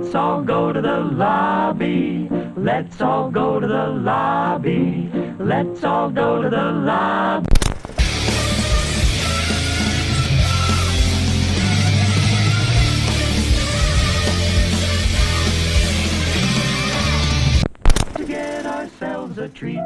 Let's all go to the lobby. Let's all go to the lobby. Let's all go to the lobby. To get ourselves a treat.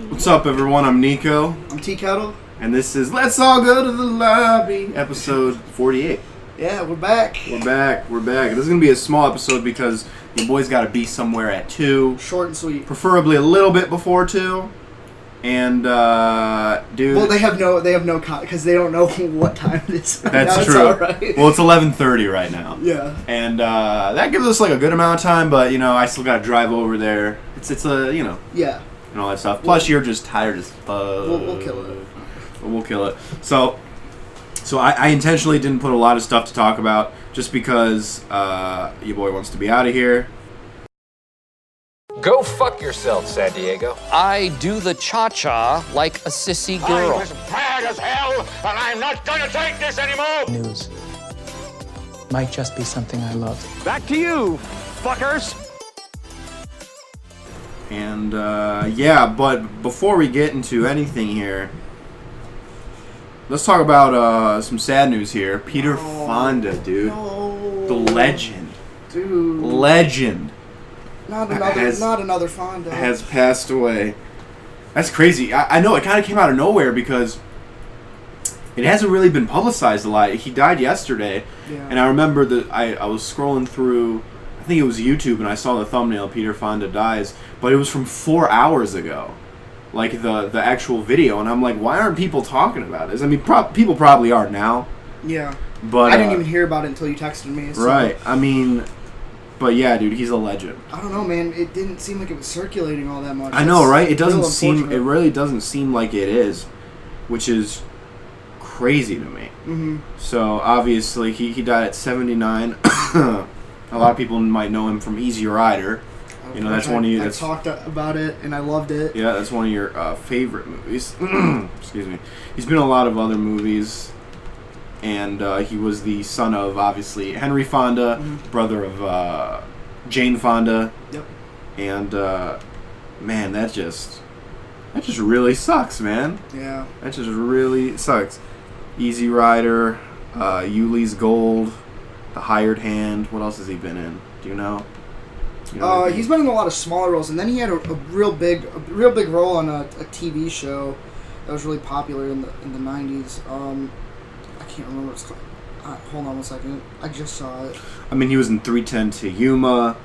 What's up, everyone? I'm Nico. I'm T-Kettle. And this is Let's All Go to the Lobby, episode 48. Yeah, we're back. We're back. This is going to be a small episode because your boys got to be somewhere at 2. Short and sweet. Preferably a little bit before 2. And, dude... Well, they have no, because they don't know what time it is. That's now, true. It's all right. Well, it's 11:30 right now. Yeah. And, that gives us, like, a good amount of time, but, you know, I still got to drive over there. It's a, you know... Yeah. And all that stuff. Plus, you're just tired as fuck. We'll kill it. We'll kill it. So I intentionally didn't put a lot of stuff to talk about just because your boy wants to be out of here. Go fuck yourself, San Diego. I do the cha-cha like a sissy girl. I'm as bad as hell, and I'm not gonna take this anymore! News might just be something I love. Back to you, fuckers! And, yeah, but before we get into anything here, let's talk about some sad news here. Peter Fonda, dude. No. The legend. Dude. Legend. Not another Fonda. Has passed away. That's crazy. I know, it kind of came out of nowhere because it hasn't really been publicized a lot. He died yesterday. Yeah. And I remember that I was scrolling through, I think it was YouTube, and I saw the thumbnail, Peter Fonda dies, but it was from 4 hours ago. Like, the actual video, and I'm like, why aren't people talking about this? I mean, people probably are now. Yeah. But I didn't even hear about it until you texted me. So. Right. I mean, but yeah, dude, he's a legend. I don't know, man. It didn't seem like it was circulating all that much. I know, right? It doesn't real seem. It unfortunate. really doesn't seem like it is, which is crazy to me. Mm-hmm. So obviously, he died at 79. A lot of people might know him from Easy Rider. You know, that's one of you. I talked about it and I loved it. Yeah, that's one of your favorite movies. Excuse me. He's been in a lot of other movies, and he was the son of, obviously, Henry Fonda, brother of Jane Fonda. Yep. And man, that just really sucks, man. yeah, That just really sucks. Easy Rider, Yuli's Gold, The Hired Hand. What else has he been in? Do you know? He's been in a lot of smaller roles, and then he had a real big role on a TV show that was really popular in the 90s. I can't remember what it's called. Hold on one second. I just saw it. I mean, he was in 310 to Yuma.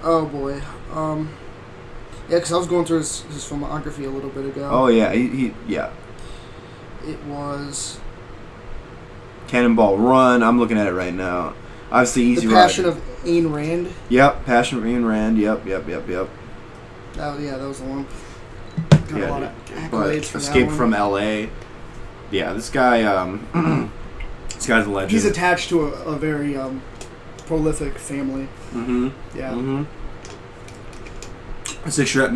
Oh boy. Yeah, because I was going through his filmography a little bit ago. Oh yeah, yeah. It was Cannonball Run. I'm looking at it right now. Obviously, Easy The Rider. Passion of Ayn Rand. Yep, Passion of Ayn Rand. Yep. That was the one. Got a lot of But accolades for Escape that from one. L.A. Yeah, this guy. This guy's a legend. He's attached to a very prolific family. Mm-hmm. Yeah. Mm-hmm.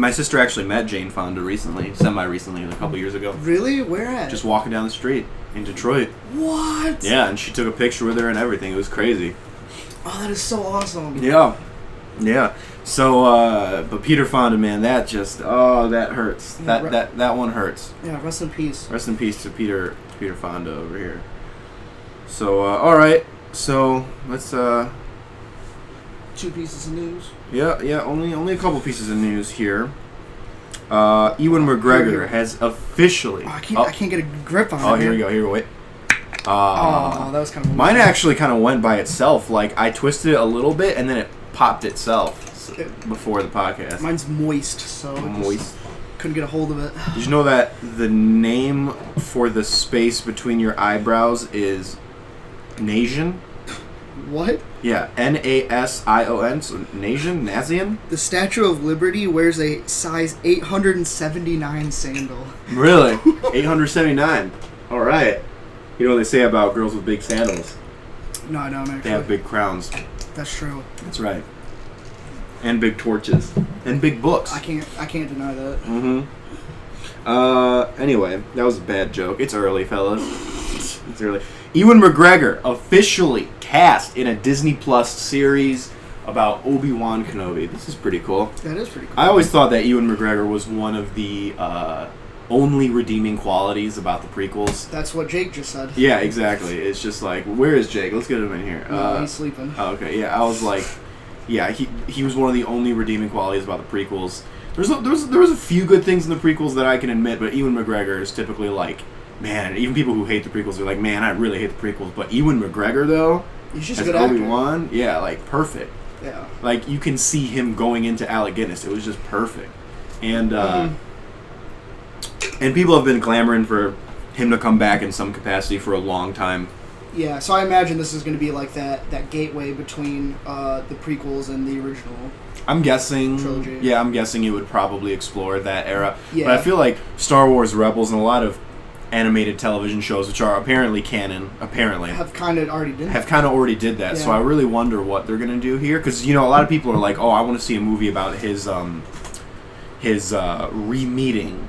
My sister actually met Jane Fonda recently, semi-recently, a couple years ago. Really? Where at? Just walking down the street in Detroit. What? Yeah, and she took a picture with her and everything. It was crazy. Oh, that is so awesome. Yeah. So, but Peter Fonda, man, that just, that hurts. Yeah, That one hurts. Yeah, rest in peace. Rest in peace to Peter Fonda over here. So, all right. So let's. 2 pieces of news. Yeah. Only a couple pieces of news here. Ewan McGregor has officially. Oh, I can't get a grip on it. Oh, here we go. Wait. Oh, that was kind of. Mine actually kind of went by itself. Like, I twisted it a little bit and then it popped itself before the podcast. Mine's moist, so Moist. couldn't get a hold of it. Did you know that the name for the space between your eyebrows is Nasian? What? Yeah, Nasion, so Nasian? The Statue of Liberty wears a size 879 sandal. Really? 879. All right. You know what they say about girls with big sandals? No, I don't actually. They have big crowns. That's true. That's right. And big torches. And big books. I can't deny that. Mm-hmm. Anyway, that was a bad joke. It's early, fellas. It's early. Ewan McGregor officially cast in a Disney Plus series about Obi-Wan Kenobi. This is pretty cool. That is pretty cool. I always thought that Ewan McGregor was one of the only redeeming qualities about the prequels. That's what Jake just said. Yeah, exactly. It's just like, where is Jake? Let's get him in here. No, he's sleeping. Oh, okay, yeah. I was like, yeah, he was one of the only redeeming qualities about the prequels. There was a few good things in the prequels that I can admit, but Ewan McGregor is typically like, man, even people who hate the prequels are like, man, I really hate the prequels. But Ewan McGregor, though, he's just as a good actor. Obi-Wan, yeah, like, perfect. Yeah. Like, you can see him going into Alec Guinness. It was just perfect. And and people have been clamoring for him to come back in some capacity for a long time. Yeah, so I imagine this is going to be like that gateway between the prequels and the original. I'm guessing. Trilogy. Yeah, I'm guessing it would probably explore that era. Yeah. But I feel like Star Wars Rebels and a lot of animated television shows, which are apparently canon, have kind of already did that. Yeah. So I really wonder what they're gonna do here, because a lot of people are like, oh, I want to see a movie about his re-meeting.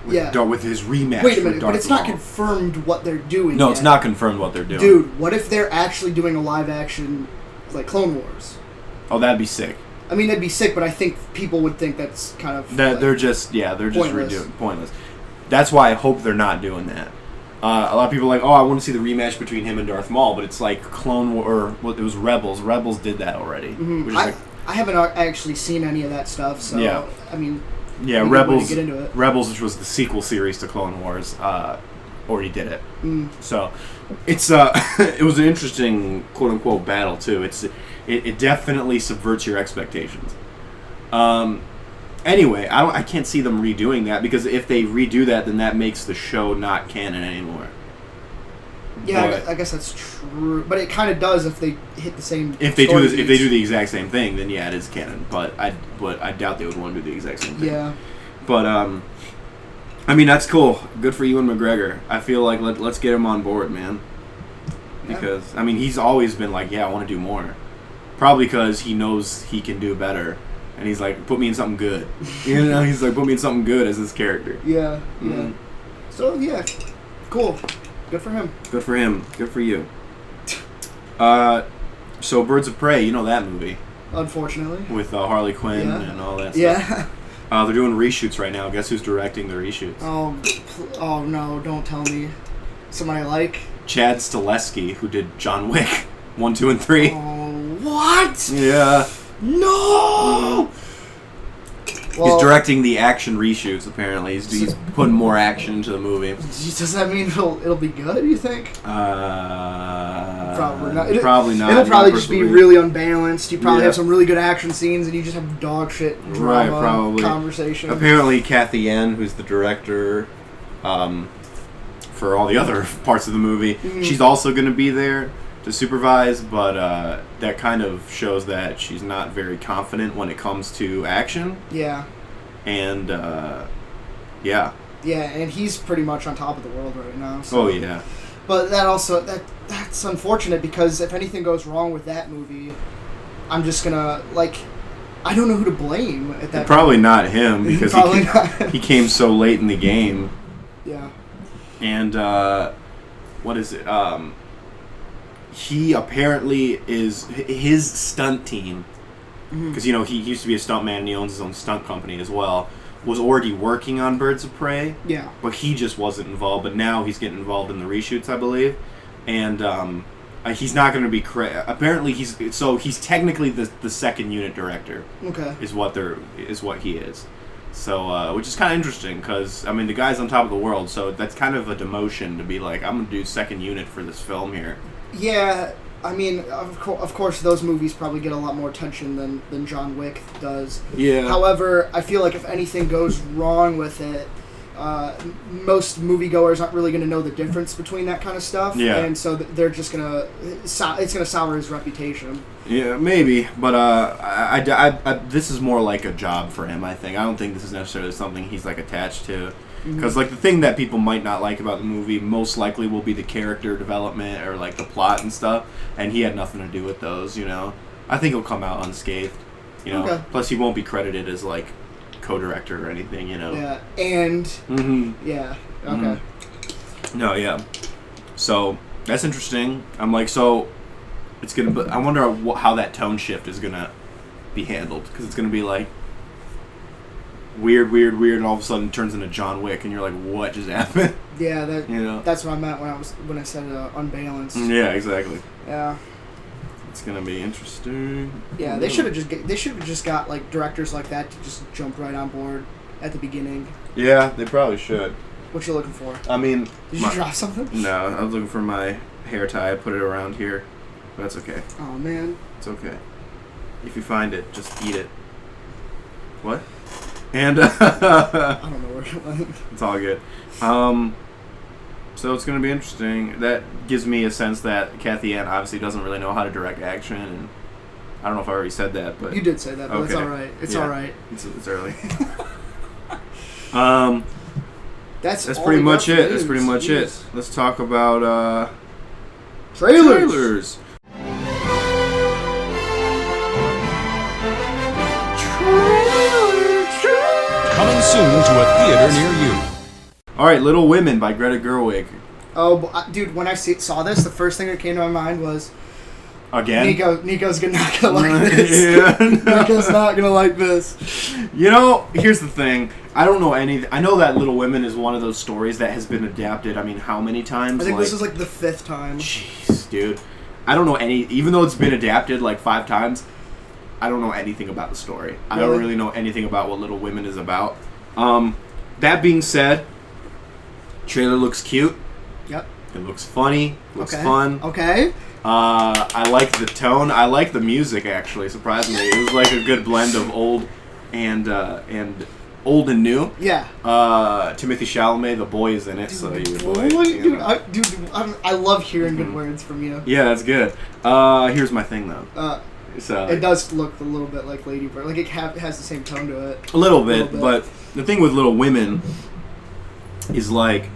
With his rematch. Wait a minute, with Darth but it's not Maul. confirmed what they're doing. No, yet. it's not confirmed what they're doing. Dude, what if they're actually doing a live action, like Clone Wars? Oh, that'd be sick. I mean, that'd be sick, but I think people would think that's kind of That like, they're just pointless. pointless. That's why I hope they're not doing that. A lot of people are like, oh, I want to see the rematch between him and Darth Maul, but it's like Clone War, or it was Rebels. Rebels did that already. Mm-hmm. Which is I haven't actually seen any of that stuff, so Yeah. I mean, yeah, we Rebels. get into it. Rebels, which was the sequel series to Clone Wars, already did it. Mm. So it's it was an interesting quote unquote battle too. It definitely subverts your expectations. Anyway, I can't see them redoing that, because if they redo that, then that makes the show not canon anymore. Yeah, But I guess that's true, but it kind of does if they hit the same. if they story do beats. the exact same thing, then yeah, it is canon. But I doubt they would want to do the exact same thing. Yeah. But I mean, that's cool. Good for Ewan McGregor. I feel like let's get him on board, man. Because I mean, he's always been like, yeah, I want to do more. Probably because he knows he can do better, and he's like, put me in something good. He's like, put me in something good as this character. Yeah. Yeah. Mhm. So yeah, cool. Good for him. Good for him. Good for you. So Birds of Prey, you know that movie Unfortunately. with Harley Quinn Yeah. and all that stuff. Yeah. They're doing reshoots right now. Guess who's directing the reshoots? Oh no! Don't tell me. Somebody I like. Chad Stileski, who did John Wick 1, 2, and 3. Oh, what? Yeah. No. Well, He's directing the action reshoots, apparently. He's putting more action into the movie. Does that mean it'll be good, you think? Probably not. Probably not. It'll probably just be Personally. really unbunbalanced. You probably Yeah. have some really good action scenes, and you just have dog shit Right, drama probably. conversation. Apparently, Kathy Yen, who's the director for all the other parts of the movie, she's also going to be there to supervise, but that kind of shows that she's not very confident when it comes to action. Yeah. And, yeah. Yeah, and he's pretty much on top of the world right now. So. Oh, yeah. But that's unfortunate, because if anything goes wrong with that movie, I'm just gonna, I don't know who to blame at that Probably point. not him, because Probably not. he came so late in the game. Yeah. And, what is it? He apparently is his stunt team, because he used to be a stuntman and he owns his own stunt company as well, was already working on Birds of Prey. Yeah. But he just wasn't involved. But now he's getting involved in the reshoots, I believe, and he's not going to be apparently he's technically the second unit director. Okay. Is what he is. So, which is kind of interesting, because, I mean, the guy's on top of the world, so that's kind of a demotion to be like, I'm going to do second unit for this film here. Yeah, I mean, of course, those movies probably get a lot more attention than John Wick does. Yeah. However, I feel like if anything goes wrong with it, most moviegoers aren't really going to know the difference between that kind of stuff. Yeah. And so they're just going to... it's going to sour his reputation. Yeah, maybe, but I this is more like a job for him, I think. I don't think this is necessarily something he's, attached to. Because, the thing that people might not like about the movie most likely will be the character development or, the plot and stuff, and he had nothing to do with those, I think he'll come out unscathed, Okay. Plus, he won't be credited as, co-director or anything, Yeah, and... Mm-hmm. Yeah, okay. No, yeah. So that's interesting. I'm like, so it's gonna. I wonder how that tone shift is gonna be handled, because it's gonna be like weird, and all of a sudden it turns into John Wick, and you're like, what just happened? Yeah, that's what I meant when I said unbalanced. Yeah, exactly. Yeah. It's gonna be interesting. Yeah, they should have just got like directors like that to just jump right on board at the beginning. Yeah, they probably should. What you looking for? I mean, did you drop something? No, I was looking for my hair tie. I put it around here. But that's okay. Oh man. It's okay. If you find it, just eat it. What? And I don't know where it went. It's all good. So it's going to be interesting. That gives me a sense that Kathy Ann obviously doesn't really know how to direct action, and I don't know if I already said that, but you did say that, but okay. it's all right. It's all right. It's early. That's pretty much it. That's pretty much it. Let's talk about trailers. Coming soon to a theater near you. All right, Little Women by Greta Gerwig. Oh, dude, when I saw this, the first thing that came to my mind was... Again? Nico's not gonna like this. Yeah, no. Nico's not gonna like this. You know, here's the thing. I don't know anything. I know that Little Women is one of those stories that has been adapted, I mean, how many times? I think this is like the 5th time. Jeez, dude. I don't know even though it's been adapted like 5 times, I don't know anything about the story. I don't really know anything about what Little Women is about. That being said, trailer looks cute. Yep. It looks funny. Looks fun. Okay. I like the tone. I like the music, actually, surprisingly. It was like a good blend of old and new. Yeah. Timothy Chalamet, the boy, is in it, so you would I love hearing good words from you. Yeah, that's good. Here's my thing, though. So it does look a little bit like Lady Bird. Like it has the same tone to it. A little bit, but the thing with Little Women is like,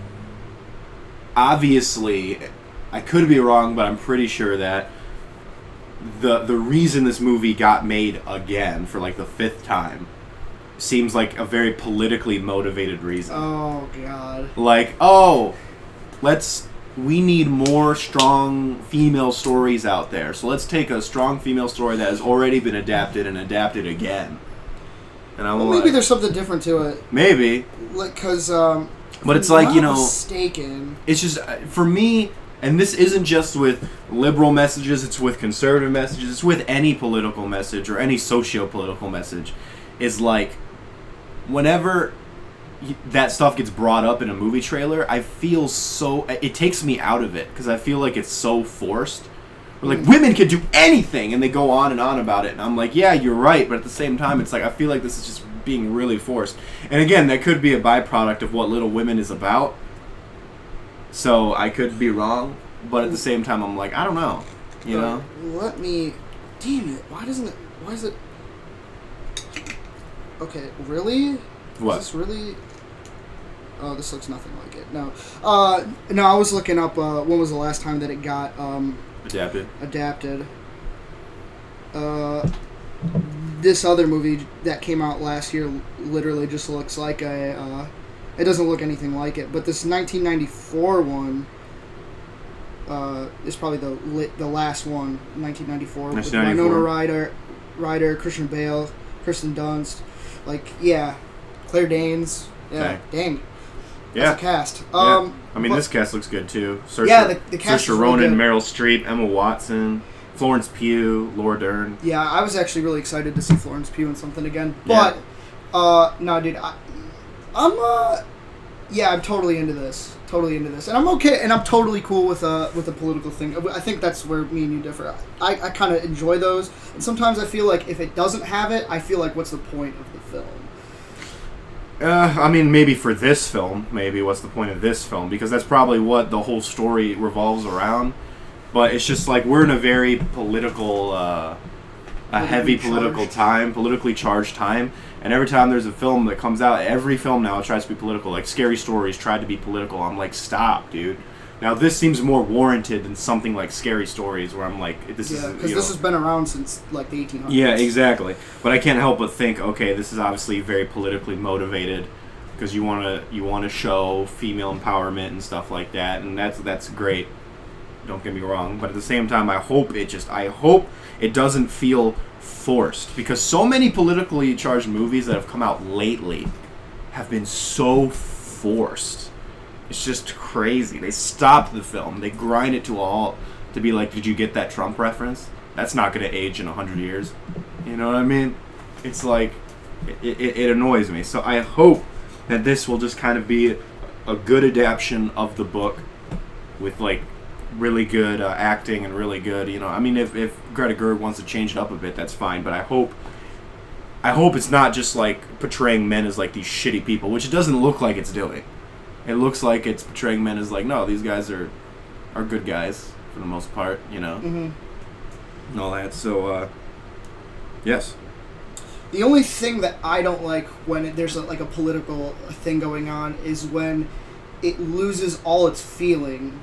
obviously, I could be wrong, but I'm pretty sure that the reason this movie got made again for like the 5th time seems like a very politically motivated reason. Oh God. Like, we need more strong female stories out there. So let's take a strong female story that has already been adapted and adapted again. And I'm maybe there's something different to it. Maybe. Like, cause but it's like, you know, mistaken. It's just for me, and this isn't just with liberal messages, it's with conservative messages, it's with any political message or any socio-political message, is like, whenever that stuff gets brought up in a movie trailer, I feel it takes me out of it, because I feel like it's so forced. Or like, women can do anything, and they go on and on about it, and I'm like, yeah, you're right, but at the same time, it's like, I feel like this is just being really forced. And again, that could be a byproduct of what Little Women is about, so I could be wrong, but at the same time, I'm like, I don't know, you know? Damn it, why is it... Okay, really? What? Is this really... Oh, this looks nothing like it. No. No, I was looking up when was the last time that it got... Adapted. This other movie that came out last year literally just looks like a... it doesn't look anything like it, but this 1994 one is probably the last one, 1994. With Winona Ryder, Christian Bale, Kirsten Dunst. Like, yeah. Claire Danes. Yeah, okay. Dang. Yeah. That's a cast. Yeah. I mean, this cast looks good, too. The cast Saoirse Ronan, Meryl Streep, Emma Watson, Florence Pugh, Laura Dern. Yeah, I was actually really excited to see Florence Pugh in something again. But, no, dude, I'm totally into this. And I'm okay, and I'm totally cool with a political thing. I think that's where me and you differ. I kind of enjoy those, and sometimes I feel like if it doesn't have it, I feel like what's the point of the film? I mean, maybe for this film, what's the point of this film? Because that's probably what the whole story revolves around. But it's just like, we're in a very politically charged time. And every time there's a film that comes out, every film now tries to be political. Like, Scary Stories tried to be political. I'm like, stop, dude. Now, this seems more warranted than something like Scary Stories, where I'm like, this is... Yeah, because this has been around since, like, the 1800s. Yeah, exactly. But I can't help but think, okay, this is obviously very politically motivated, because you want to show female empowerment and stuff like that, and that's great. Don't get me wrong, but at the same time, I hope it doesn't feel forced, because so many politically charged movies that have come out lately have been so forced. It's just crazy. They stop the film, they grind it to a halt to be like, did you get that Trump reference? That's not going to age in 100 years. You know what I mean? It's like, it annoys me. So I hope that this will just kind of be a good adaptation of the book with like really good acting and really good, you know. I mean, if Greta Gerwig wants to change it up a bit, that's fine. But I hope it's not just like portraying men as like these shitty people, which it doesn't look like it's doing. It looks like it's portraying men as like, no, these guys are good guys for the most part, you know. Mm-hmm. And all that. So, yes. The only thing that I don't like when there's a political thing going on is when it loses all its feeling.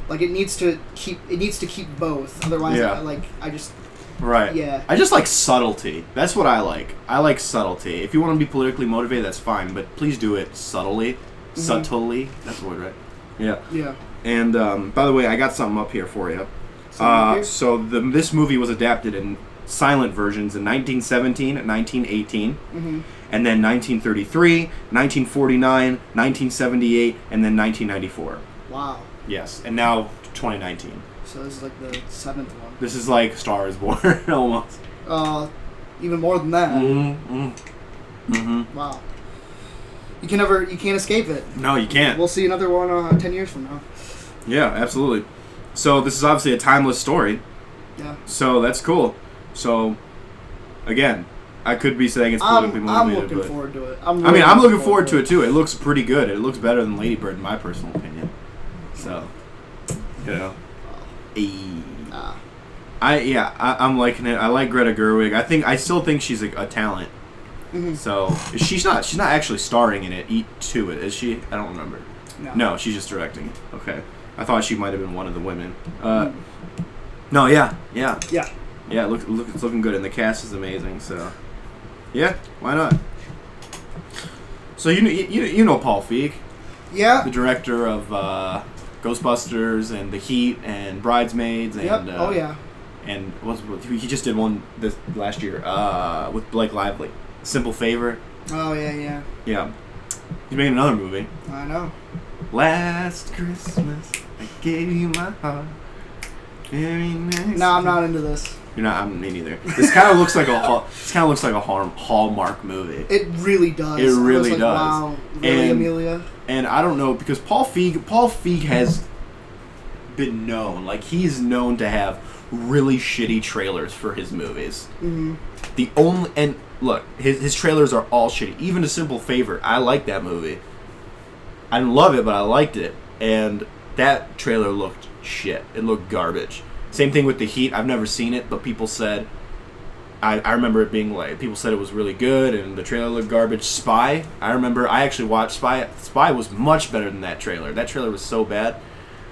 Like it needs to keep both. Otherwise, Yeah. I just Right. Yeah. I just like subtlety. That's what I like. I like subtlety. If you want to be politically motivated, that's fine, but please do it subtly. Mm-hmm. Subtly. That's the word, right? Yeah. Yeah. And by the way, I got something up here for you. So this movie was adapted in silent versions in 1917 and 1918, Mm-hmm. and then 1933, 1949, 1978, and then 1994. Wow. Yes, and now 2019. So this is like the 7th one. This is like Star is Born, almost. Even more than that. Mm-hmm. Wow. You can't escape it. No, you can't. We'll see another one 10 years from now. Yeah, absolutely. So this is obviously a timeless story. Yeah. So that's cool. So, again, I could be saying it's politically I'm motivated. looking but forward to it. I'm looking forward to it too. It looks pretty good. It looks better than Lady Bird, in my personal opinion. So, you know. I'm liking it. I like Greta Gerwig. I still think she's a talent. Mm-hmm. So she's not actually starring in it. Is she? I don't remember. No, she's just directing it. Okay, I thought she might have been one of the women. No, yeah. It's looking good, and the cast is amazing. So, yeah, why not? So you know Paul Feig, Yeah. the director of Ghostbusters and The Heat and Bridesmaids and Yep. Oh yeah. and he just did one this last year with Blake Lively, Simple Favor. Oh yeah. Yeah, he's making another movie. I know. Last Christmas I gave you my heart. No, I'm not into this. You're not. Me neither. This kind of looks like a Hallmark movie. It really does. It really does. Wow, really, Amelia? And I don't know, because Paul Feig has been known, like he's known to have really shitty trailers for his movies. Mm-hmm. Look, his trailers are all shitty. Even A Simple Favor, I like that movie. I didn't love it, but I liked it, and that trailer looked shit. It looked garbage. Same thing with The Heat. I've never seen it, but people said, I remember it being like, people said it was really good, and the trailer looked garbage. Spy, I actually watched Spy. Spy was much better than that trailer. That trailer was so bad.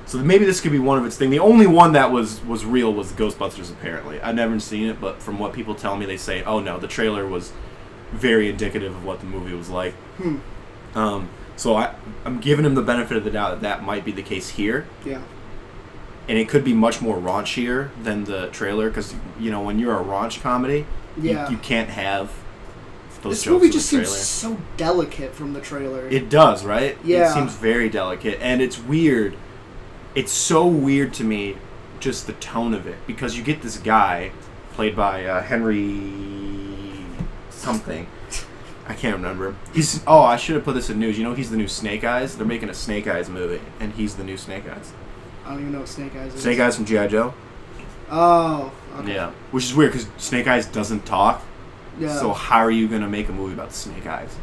So maybe this could be one of its thing. The only one that was real was Ghostbusters, apparently. I've never seen it, but from what people tell me, they say, oh no, the trailer was very indicative of what the movie was like. So I'm giving him the benefit of the doubt that might be the case here. Yeah. And it could be much more raunchier than the trailer, because, you know, when you're a raunch comedy, you can't have those this jokes movie in the just trailer. seems so delicate from the trailer. It does, right? Yeah. It seems very delicate, and it's weird. It's so weird to me, just the tone of it, because you get this guy, played by Henry something. I can't remember. I should have put this in news. You know, he's the new Snake Eyes. They're making a Snake Eyes movie, and he's the new Snake Eyes. I don't even know what Snake Eyes is. Snake Eyes from G.I. Joe. Oh, okay. Yeah, which is weird because Snake Eyes doesn't talk. Yeah. So how are you gonna make a movie about Snake Eyes?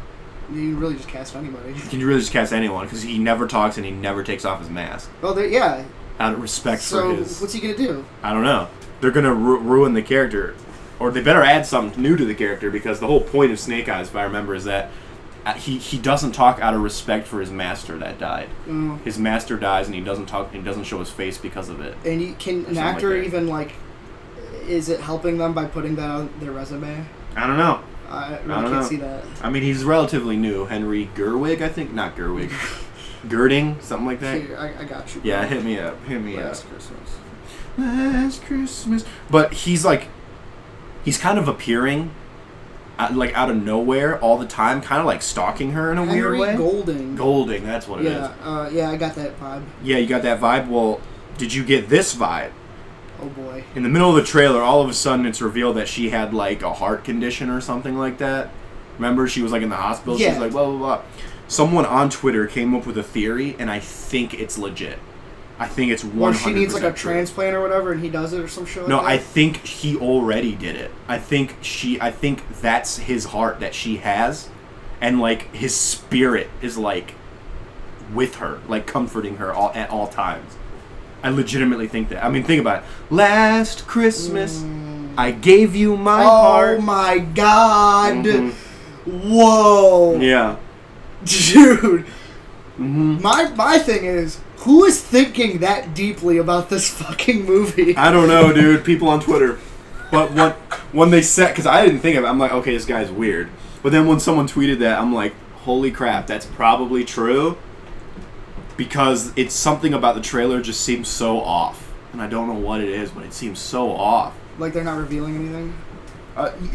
You can really just cast anybody. You can really just cast anyone because he never talks and he never takes off his mask. Oh, yeah. Out of respect for his. So what's he gonna do? I don't know. They're gonna ruin the character, or they better add something new to the character, because the whole point of Snake Eyes, if I remember, is that he doesn't talk out of respect for his master that died. His master dies and he doesn't talk. He doesn't show his face because of it. And can an actor even is it helping them by putting that on their resume? I don't know. I really can't see that. I mean, he's relatively new. Henry Gerwig, I think. Not Gerwig. Girding, something like that. Here, I got you. Yeah, bro. hit me up. Last Christmas. Last Christmas. But he's kind of appearing, like out of nowhere all the time, kind of like stalking her in a weird way. Golding, that's what it is. Yeah, I got that vibe. Yeah, you got that vibe. Well, did you get this vibe? Oh boy. In the middle of the trailer, all of a sudden it's revealed that she had like a heart condition or something like that. Remember, she was like in the hospital. Yeah. She's like blah blah blah. Someone on Twitter came up with a theory, and I think it's legit. I think it's 100%. Or she needs like a true. transplant or whatever, and he does it or some shit like No, that? I think he already did it. I think that's his heart that she has, and like his spirit is like with her, like comforting her at all times. I legitimately think that. I mean, think about it. Last Christmas, I gave you my heart. Oh my god! Mm-hmm. Whoa! Yeah, Dude, mm-hmm. my thing is, who is thinking that deeply about this fucking movie? I don't know, dude. People on Twitter. But when they said, because I didn't think of it, I'm like, okay, this guy's weird. But then when someone tweeted that, I'm like, holy crap, that's probably true. Because it's something about the trailer just seems so off. And I don't know what it is, but it seems so off. Like they're not revealing anything?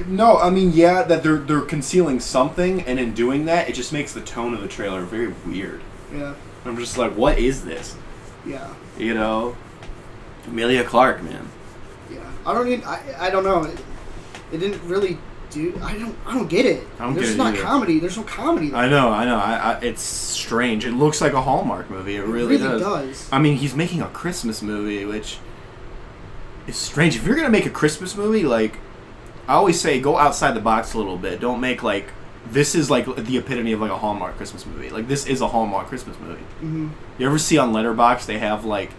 No, I mean, yeah, that they're concealing something, and in doing that, it just makes the tone of the trailer very weird. Yeah. I'm just like, what is this? Yeah. You know? Emilia Clarke, man. Yeah. I don't know. It didn't really do. I don't get it. I don't There's get it not either. comedy. There's no comedy there. I know. It's strange. It looks like a Hallmark movie. It really does. I mean, he's making a Christmas movie, which is strange. If you're gonna make a Christmas movie, like, I always say, go outside the box a little bit. Don't make like, this is like the epitome of like a Hallmark Christmas movie. Like, this is a Hallmark Christmas movie. Mm-hmm. You ever see on Letterboxd they have like,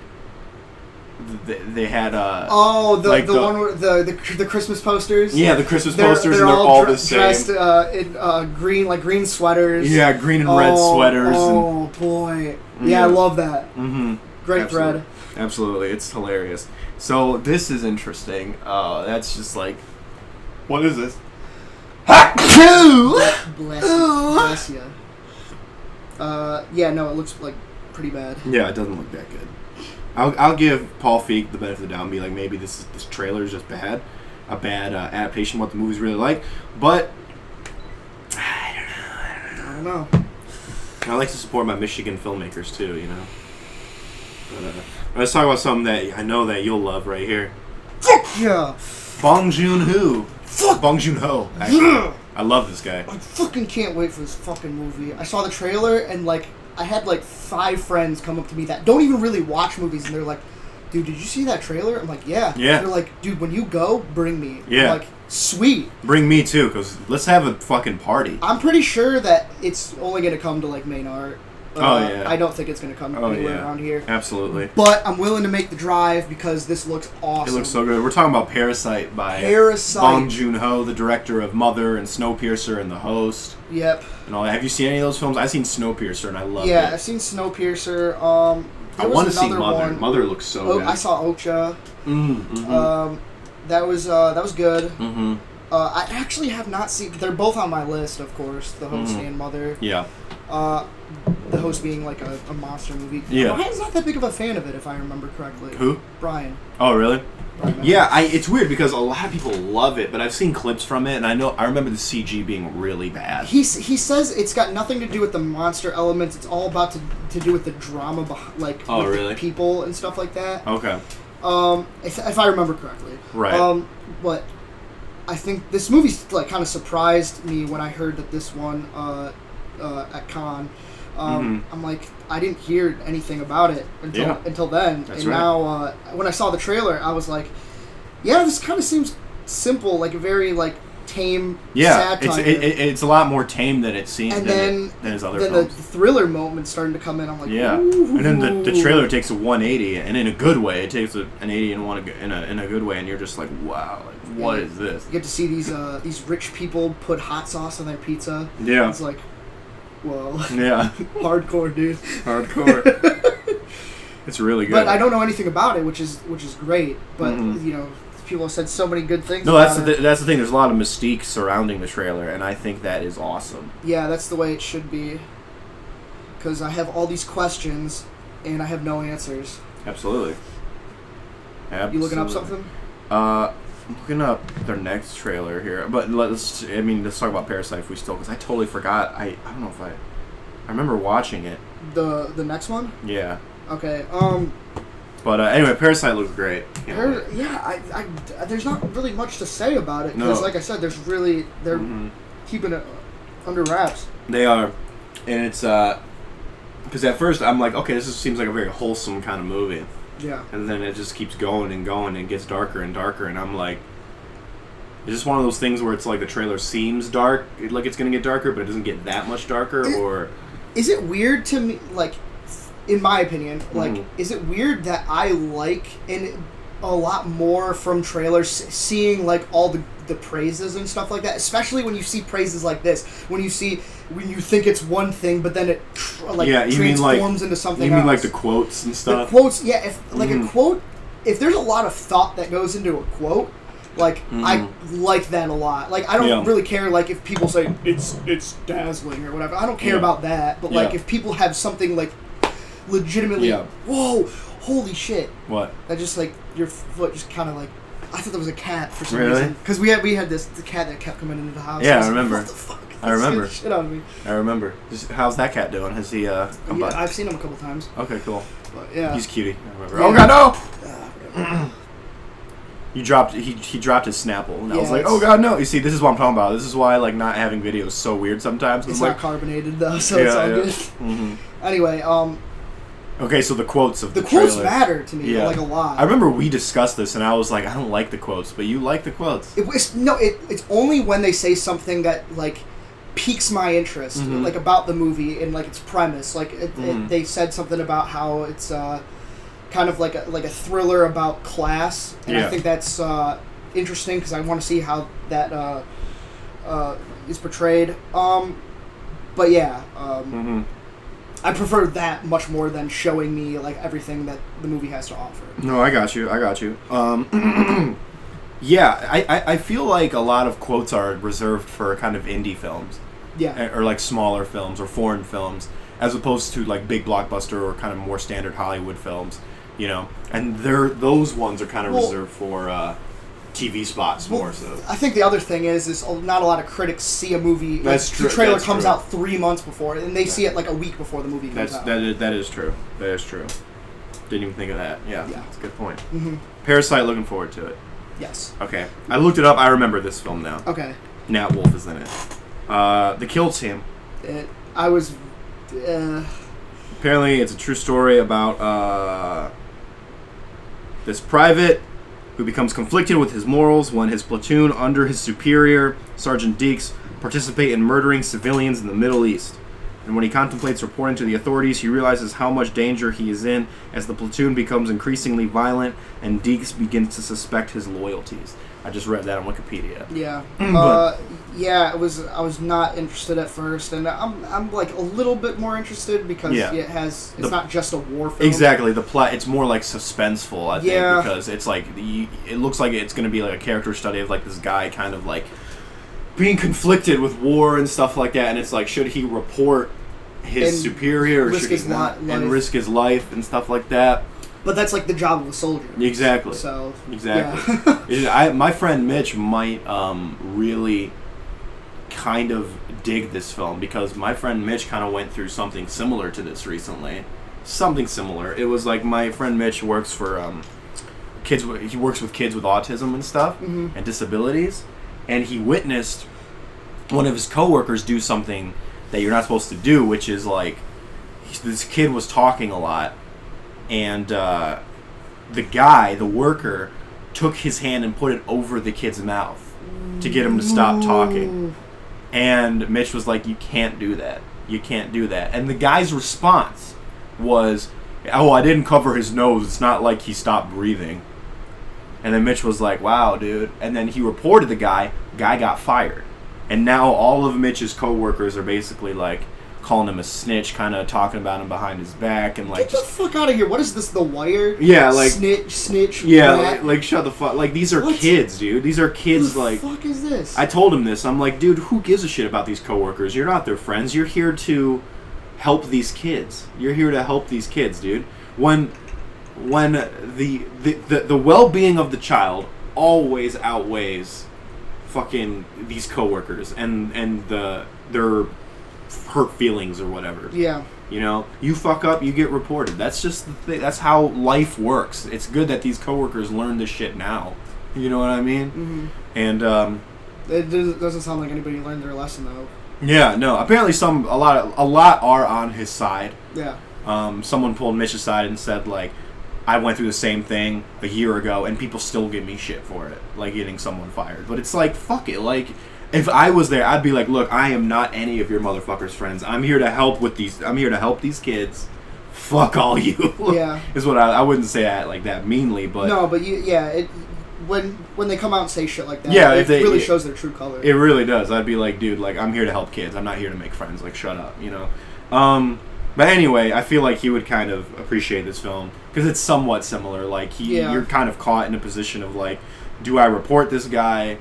they had the like one where the Christmas posters. Yeah, the Christmas posters, and they're all the same. Dressed in green sweaters. Yeah, green and red sweaters. Oh boy, yeah, I love that. Mm-hmm. Great Absolutely. thread. Absolutely, it's hilarious. So this is interesting. That's just like, what is this? Bless you. Yeah, no, it looks like pretty bad. Yeah, it doesn't look that good. I'll give Paul Feig the benefit of the doubt and be like, maybe this trailer is just bad, a bad adaptation of what the movie's really like. But I don't know. I like to support my Michigan filmmakers too, you know. But let's talk about something that I know that you'll love right here. Fuck yeah! Bong Joon-ho. Fuck Bong Joon-ho. Actually, I love this guy. I fucking can't wait for this fucking movie. I saw the trailer and like I had like 5 friends come up to me that don't even really watch movies, and they're like, dude, did you see that trailer? I'm like, yeah. Yeah. They're like, dude, when you go, bring me. Yeah. I'm like, sweet. Bring me too, because let's have a fucking party. I'm pretty sure that it's only going to come to like main art. Yeah. I don't think it's going to come anywhere around here. Absolutely. But I'm willing to make the drive because this looks awesome. It looks so good. We're talking about Parasite by Bong Joon-ho, the director of Mother and Snowpiercer and The Host. Yep. And all that. Have you seen any of those films? I've seen Snowpiercer and I love it. Yeah, I've seen Snowpiercer. I want to see Mother. One. Mother looks so good. I saw Ocha. Mm-hmm. That was good. Mm-hmm. I actually have not seen. They're both on my list, of course. The Host and Mother. Yeah. The Host being like a monster movie. Yeah. Brian's not that big of a fan of it, if I remember correctly. Who? Brian. Oh, really? Brian Yeah, it's weird because a lot of people love it, but I've seen clips from it, and I remember the CG being really bad. He says it's got nothing to do with the monster elements. It's all about to do with the drama, with really? the people and stuff like that. Okay. If I remember correctly. Right. But I think this movie like kind of surprised me when I heard that this one at Cannes. I'm like, I didn't hear anything about it until then. That's and right. now when I saw the trailer, I was like, yeah, this kind of seems simple, like a very like tame satire. It's a lot more tame than it seems And than his other then films. the thriller moment starting to come in. I'm like, yeah. ooh. And then the trailer takes a 180, and in a good way, it takes an 80 in a good way, and you're just like, wow, like, what is this? You get to see these rich people put hot sauce on their pizza. Yeah. It's like, whoa. Yeah. Hardcore, dude. Hardcore. It's really good. But I don't know anything about it, which is great. But you know, people have said so many good things. No, that's the thing. There's a lot of mystique surrounding the trailer, and I think that is awesome. Yeah, that's the way it should be. because I have all these questions and I have no answers. Absolutely. You looking up something? I'm looking up their next trailer here, but let's talk about Parasite if we still, because I totally forgot. I don't know if I remember watching it. The next one? Yeah. Okay. But anyway, Parasite looks great. There's not really much to say about it because, like I said, they're keeping it under wraps. They are, and it's because at first I'm like, okay, this seems like a very wholesome kind of movie. Yeah. And then it just keeps going and going and gets darker and darker, and I'm like, it's just one of those things where it's like the trailer seems dark, like it's gonna get darker, but it doesn't get that much darker. Or is it weird to me, like, in my opinion, like, is it weird that I like a lot more from trailers seeing like all the praises and stuff like that, especially when you see praises like this, when you think it's one thing but then it transforms into something else. You mean like the quotes and stuff? The quotes, yeah. If like a quote, if there's a lot of thought that goes into a quote, like I like that a lot. Like I don't really care like if people say it's dazzling or whatever. I don't care about that. But like if people have something like legitimately, whoa, holy shit. What? That just like your foot just kind of like, I thought that was a cat for some reason. Because we had the cat that kept coming into the house. Yeah, I remember. Like, what the fuck? I remember. Shit out of me. I remember. How's that cat doing? Has he come back? I've seen him a couple times. Okay, cool. But yeah, he's cutie. I remember. Yeah. Oh god, no! He dropped his Snapple, and I was like, oh god, no! You see, this is what I'm talking about. This is why like not having video is so weird sometimes. It's I'm not carbonated though, so it's all good. Anyway, okay, so the quotes of the quotes trailer matter to me like a lot. I remember we discussed this, and I was like, I don't like the quotes, but you like the quotes. It's only when they say something that like piques my interest, like about the movie and like its premise. Like they said something about how it's kind of like a thriller about class, and I think that's interesting because I want to see how that is portrayed. But yeah. I prefer that much more than showing me like everything that the movie has to offer. No, I got you. Yeah, I feel like a lot of quotes are reserved for kind of indie films. Yeah. Or like smaller films or foreign films, as opposed to like big blockbuster or kind of more standard Hollywood films, you know. And those ones are kind of reserved for TV spots more so. I think the other thing is not a lot of critics see a movie. That's true. The trailer comes out 3 months before, and they see it like a week before the movie comes out. That is true. That is true. Didn't even think of that. Yeah. That's a good point. Parasite, looking forward to it. Yes. Okay. I looked it up. I remember this film now. Okay. Nat Wolff is in it. The Kill Team. Apparently, it's a true story about this private who becomes conflicted with his morals when his platoon under his superior, Sergeant Deeks, participate in murdering civilians in the Middle East. And when he contemplates reporting to the authorities, he realizes how much danger he is in as the platoon becomes increasingly violent and Deeks begins to suspect his loyalties. I just read that on Wikipedia. Yeah. I was not interested at first, and I'm like a little bit more interested because it's not just a war film. Exactly. The plot, it's more like suspenseful, I think, because it's like it looks like it's going to be like a character study of like this guy kind of like being conflicted with war and stuff like that, and it's like, should he report his superior or should he not, and risk his life and stuff like that. But that's like the job of a soldier. Exactly. So exactly. My friend Mitch might really kind of dig this film because my friend Mitch kind of went through something similar to this recently. Something similar. It was like my friend Mitch works for kids. He works with kids with autism and stuff and disabilities, and he witnessed one of his coworkers do something that you're not supposed to do, which is like this kid was talking a lot. And the worker, took his hand and put it over the kid's mouth to get him to stop talking. And Mitch was like, you can't do that. You can't do that. And the guy's response was, oh, I didn't cover his nose. It's not like he stopped breathing. And then Mitch was like, wow, dude. And then he reported the guy. Guy got fired. And now all of Mitch's coworkers are basically like, calling him a snitch, kind of talking about him behind his back, and like get the fuck out of here. What is this, The Wire? Yeah, like snitch. Yeah, like shut the fuck. Like these are kids, dude. These are kids. What the like fuck is this? I told him this. I'm like, dude, who gives a shit about these coworkers? You're not their friends. You're here to help these kids. You're here to help these kids, dude. When the well-being of the child always outweighs fucking these coworkers and their hurt feelings or whatever. Yeah. You know, you fuck up, you get reported. That's just the thing. That's how life works. It's good that these coworkers learn this shit now. You know what I mean? Mm-hmm. And it doesn't sound like anybody learned their lesson though. yeah, no. Apparently, a lot are on his side. Yeah. Someone pulled Mitch aside and said, like, I went through the same thing a year ago, and people still give me shit for it, like getting someone fired. But it's like, fuck it. Like, if I was there, I'd be like, look, I am not any of your motherfuckers' friends. I'm here to help these kids. Fuck all you. Yeah. Is what I wouldn't say that like that meanly, but no, but when they come out and say shit like that, yeah, it really shows their true color. It really does. I'd be like, dude, like, I'm here to help kids. I'm not here to make friends. Like, shut up, you know. But anyway, I feel like he would kind of appreciate this film because it's somewhat similar. Like, you're kind of caught in a position of like, do I report this guy?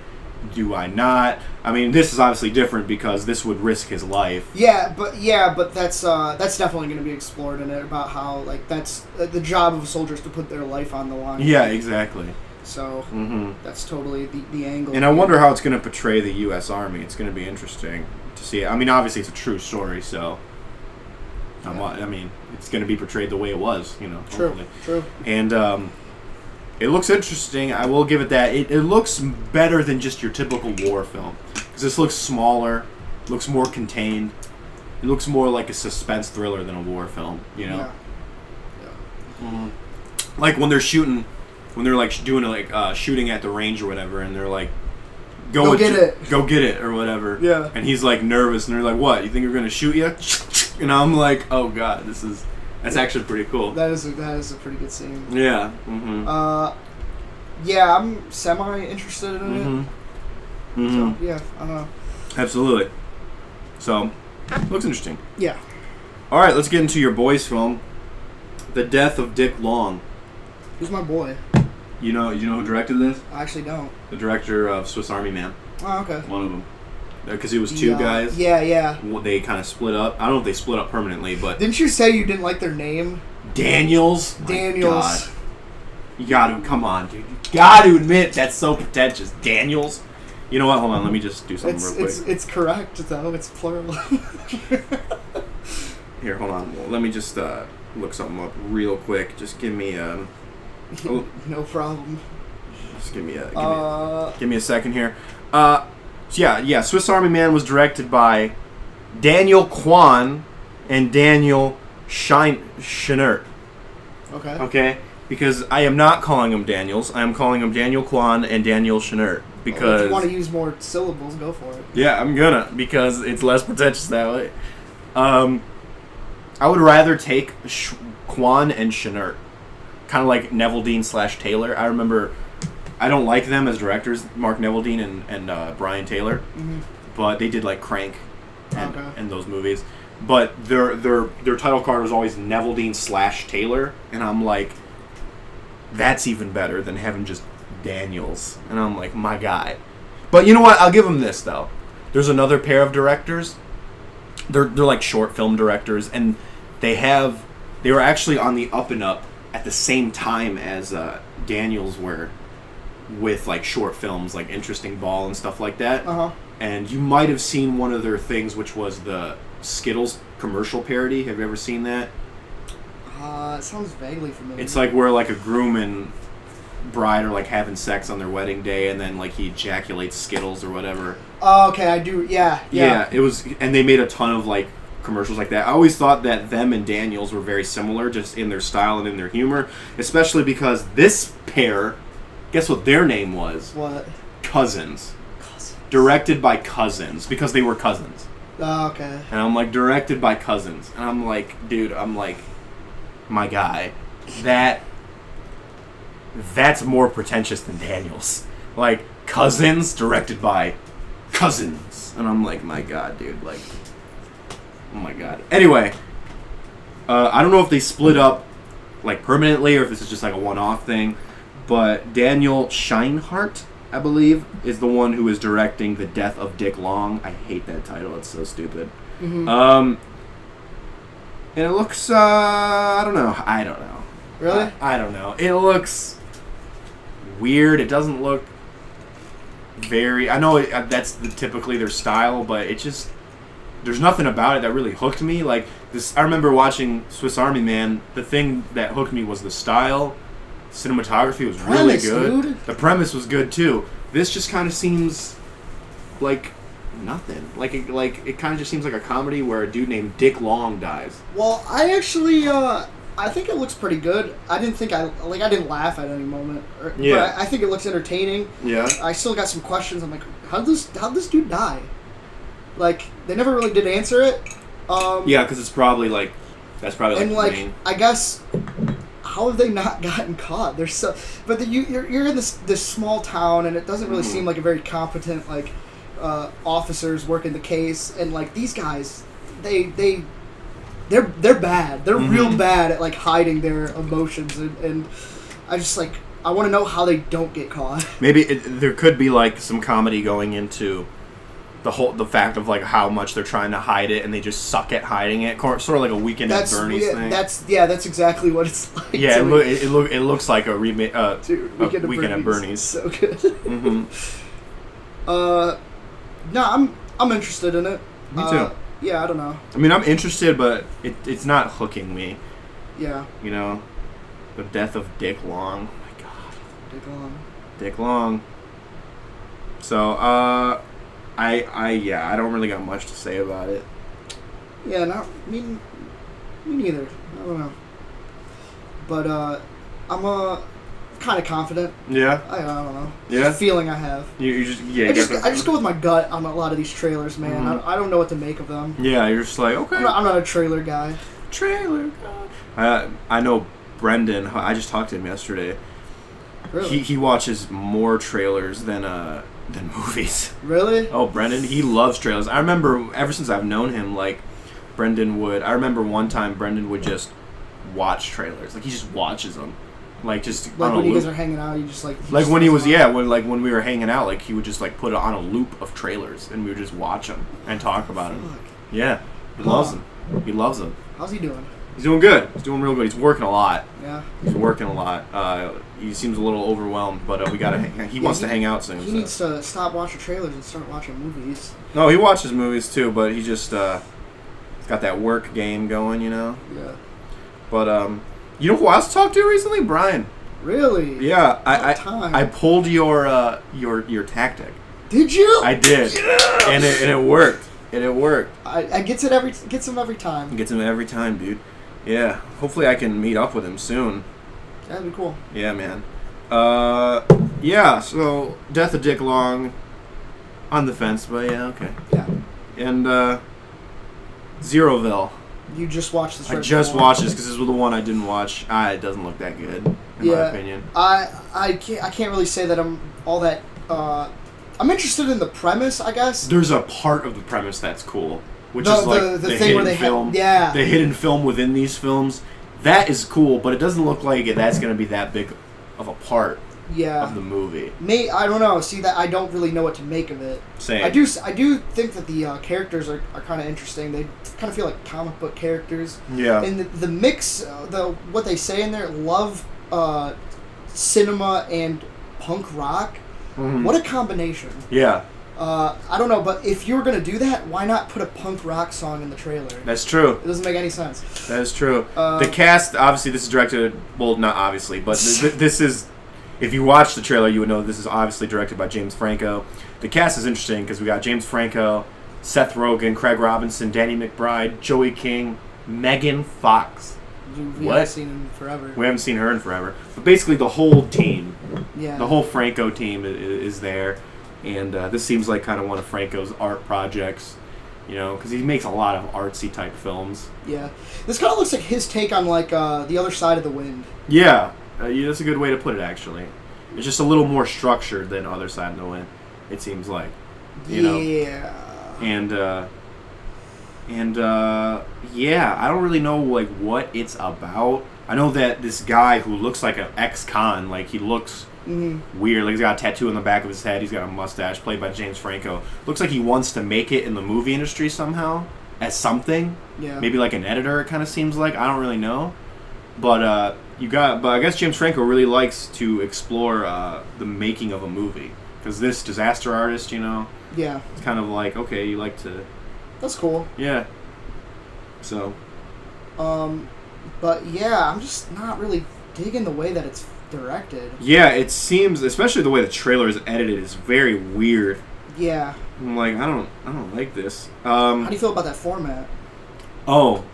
Do I not? I mean, this is obviously different because this would risk his life. Yeah, but that's definitely going to be explored in it about how like that's the job of soldiers to put their life on the line. Yeah, exactly. So that's totally the angle. And I wonder how it's going to portray the U.S. Army. It's going to be interesting to see it. I mean, obviously it's a true story, so I mean, it's going to be portrayed the way it was, you know. True. And it looks interesting. I will give it that. It looks better than just your typical war film. Because this looks smaller, looks more contained. It looks more like a suspense thriller than a war film, you know? Yeah. Like when they're shooting, when they're like doing like shooting at the range or whatever, and they're like, go get it, or whatever. Yeah. And he's like nervous, and they're like, what? You think we're going to shoot you? And I'm like, oh god, that's actually pretty cool. That is a pretty good scene. Yeah. Yeah, I'm semi interested in it. So yeah, I don't know. Absolutely. So, looks interesting. Yeah. All right, let's get into your boys' film, The Death of Dick Long. Who's my boy? You know who directed this? I actually don't. The director of Swiss Army Man. Oh, okay. One of them. Because it was two guys. Yeah. They kind of split up. I don't know if they split up permanently, but... Didn't you say you didn't like their name? Daniels? Daniels. My God. You gotta, come on, dude. You gotta admit, that's so pretentious. Daniels? You know what? Hold on, let me just do something real quick. It's correct, though. It's plural. Here, hold on. Let me just look something up real quick. Just give me... No problem. Just give me a second here. Yeah. Swiss Army Man was directed by Daniel Kwan and Daniel Schneider. Okay. Because I am not calling them Daniels. I am calling them Daniel Kwan and Daniel Schneider. Because if you want to use more syllables, go for it. Yeah, I'm gonna, because it's less pretentious that way. I would rather take Kwan and Schneider. Kind of like Neville Dean / Taylor. I remember, I don't like them as directors, Mark Neville Dean and Brian Taylor, but they did like Crank and those movies. But their title card was always Neville Dean / Taylor, and I'm like, that's even better than having just Daniels. And I'm like, my guy. But you know what? I'll give them this though. There's another pair of directors. They're like short film directors, and they were actually on the up and up at the same time as Daniels were with like short films like Interesting Ball and stuff like that. And you might have seen one of their things, which was the Skittles commercial parody. Have you ever seen that? It sounds vaguely familiar. It's like where like a groom and bride are like having sex on their wedding day, and then like he ejaculates Skittles or whatever. Oh, okay, I do. Yeah. It was, and they made a ton of like commercials like that. I always thought that them and Daniels were very similar, just in their style and in their humor, especially because this pair, guess what their name was? What? Cousins. Directed by cousins, because they were cousins. Oh, okay. And I'm like, directed by cousins, and I'm like, dude, my guy, that's more pretentious than Daniels. Like, Cousins, directed by cousins, and I'm like, my god, dude, like, oh my god. Anyway, I don't know if they split up like permanently or if this is just like a one-off thing, but Daniel Scheinhardt, I believe, is the one who is directing The Death of Dick Long. I hate that title. It's so stupid. And it looks, I don't know. Really? I don't know. It looks weird. It doesn't look very... I know that's typically their style, but it just... There's nothing about it that really hooked me. Like, this, I remember watching Swiss Army Man. The thing that hooked me was the style. Cinematography was really good. Dude. The premise was good, too. This just kind of seems like nothing. Like it kind of just seems like a comedy where a dude named Dick Long dies. Well, I actually, I think it looks pretty good. I didn't laugh at any moment. Yeah. But I think it looks entertaining. Yeah. I still got some questions. I'm like, how'd this dude die? Like, they never really did answer it. Yeah, because it's probably like, that's probably like and the like, main. I guess, how have they not gotten caught? They're so, but you're in this small town, and it doesn't really seem like a very competent like officers working the case, and like these guys, they're bad. They're real bad at like hiding their emotions, and I just like I want to know how they don't get caught. Maybe there could be like some comedy going into the fact of like how much they're trying to hide it, and they just suck at hiding it. Sort of like a Weekend at Bernie's thing. That's exactly what it's like. Yeah, it looks like a remake. Dude, Weekend at Bernie's. So good. No, I'm interested in it. Me too. Yeah, I don't know. I mean, I'm interested, but it's not hooking me. Yeah. You know, the death of Dick Long. Oh my God. Dick Long. So, I don't really got much to say about it. Yeah, me neither. I don't know. But I'm kind of confident. Yeah. I don't know. Yeah. It's a feeling I have. You just I just go with my gut on a lot of these trailers, man. I don't know what to make of them. Yeah, you're just like, okay. I'm not a trailer guy. Trailer guy. I know Brendan. I just talked to him yesterday. Really? He watches more trailers than movies. Really? Oh, Brendan, he loves trailers. I remember ever since I've known him, like Brendan would. I remember one time Brendan would just watch trailers. Like he just watches them. Like just like on when a you loop. guys are hanging out, you just like When he was when we were hanging out, like he would just like put it on a loop of trailers, and we would just watch them and talk about them. Yeah, he loves them. He loves them. How's he doing? He's doing good. He's doing real good. He's working a lot. Yeah. He's working a lot. He seems a little overwhelmed, but we gotta. He wants to hang out soon. He needs to stop watching trailers and start watching movies. No, he watches movies too, but he just he's got that work game going, you know. Yeah. But you know who else talked to recently? Brian. Really? Yeah, I pulled your tactic. Did you? I did. Yes! And it worked. And it worked. I gets him every time. Gets him every time, dude. Yeah. Hopefully I can meet up with him soon. That'd be cool. Yeah, man. Yeah, so Death of Dick Long, on the fence, but yeah, okay. Yeah. And Zeroville. You just watched this. I just watched this because this was the one I didn't watch. It doesn't look that good, in my opinion. I can't really say that I'm all that. I'm interested in the premise, I guess. There's a part of the premise that's cool, which the, is like the thing where they film. Yeah. The hidden film within these films. That is cool, but it doesn't look like that's going to be that big of a part of the movie. I don't know. See, that I don't really know what to make of it. Same. I do think that the characters are kind of interesting. They kind of feel like comic book characters. Yeah. And the mix, what they say in there, love cinema and punk rock. Mm-hmm. What a combination. Yeah. I don't know, but if you were going to do that, why not put a punk rock song in the trailer? That's true. It doesn't make any sense. That is true. The cast, obviously, this is directed... Well, not obviously, but this is... If you watch the trailer, you would know this is obviously directed by James Franco. The cast is interesting because we got James Franco, Seth Rogen, Craig Robinson, Danny McBride, Joey King, Megan Fox. We haven't seen him forever. We haven't seen her in forever. But basically, the whole team, the whole Franco team is there. And this seems like kind of one of Franco's art projects, you know, because he makes a lot of artsy type films. Yeah. This kind of looks like his take on, like, The Other Side of the Wind. Yeah. That's a good way to put it, actually. It's just a little more structured than Other Side of the Wind, it seems like. You know? And yeah, I don't really know, like, what it's about. I know that this guy who looks like an ex-con, like, he looks... weird. Like he's got a tattoo on the back of his head. He's got a mustache, played by James Franco. Looks like he wants to make it in the movie industry somehow. as something. Yeah. Maybe like an editor, it kind of seems like. I don't really know. But I guess James Franco really likes to explore the making of a movie. Because this disaster artist, Yeah. it's kind of like, okay, you like to... That's cool. Yeah. So... But yeah, I'm just not really digging the way that it's directed. Yeah, it seems, especially the way the trailer is edited, is very weird. Yeah. I'm like, I don't like this. How do you feel about that format? Oh,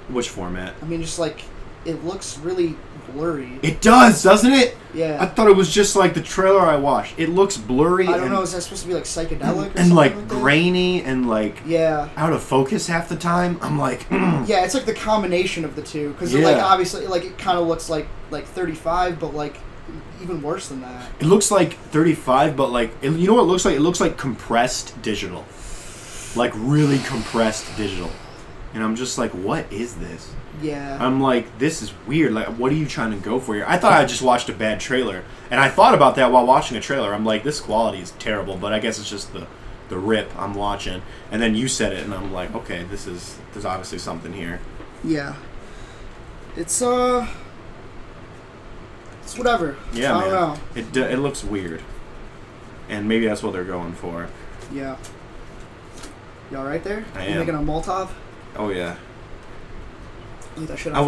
which format? I mean, just like it looks really blurry. It does, doesn't it? Yeah. I thought it was just like the trailer I watched. It looks blurry. I don't know. Is that supposed to be like psychedelic or and something like that? grainy and like out of focus half the time? I'm like, yeah, it's like the combination of the two because like obviously like it kind of looks like 35, but like even worse than that. It looks like 35, but like you know what it looks like? It looks like compressed digital, like really compressed digital. And I'm just like, what is this? Yeah. I'm like, this is weird. Like, what are you trying to go for here? I thought I just watched a bad trailer. And I thought about that while watching a trailer. I'm like, this quality is terrible, but I guess it's just the rip I'm watching. And then you said it, and I'm like, okay, there's obviously something here. Yeah. It's whatever. Yeah, I don't know. It looks weird. And maybe that's what they're going for. Yeah. You all right there? I You am. making a Molotov? Oh yeah. Leave that shit on I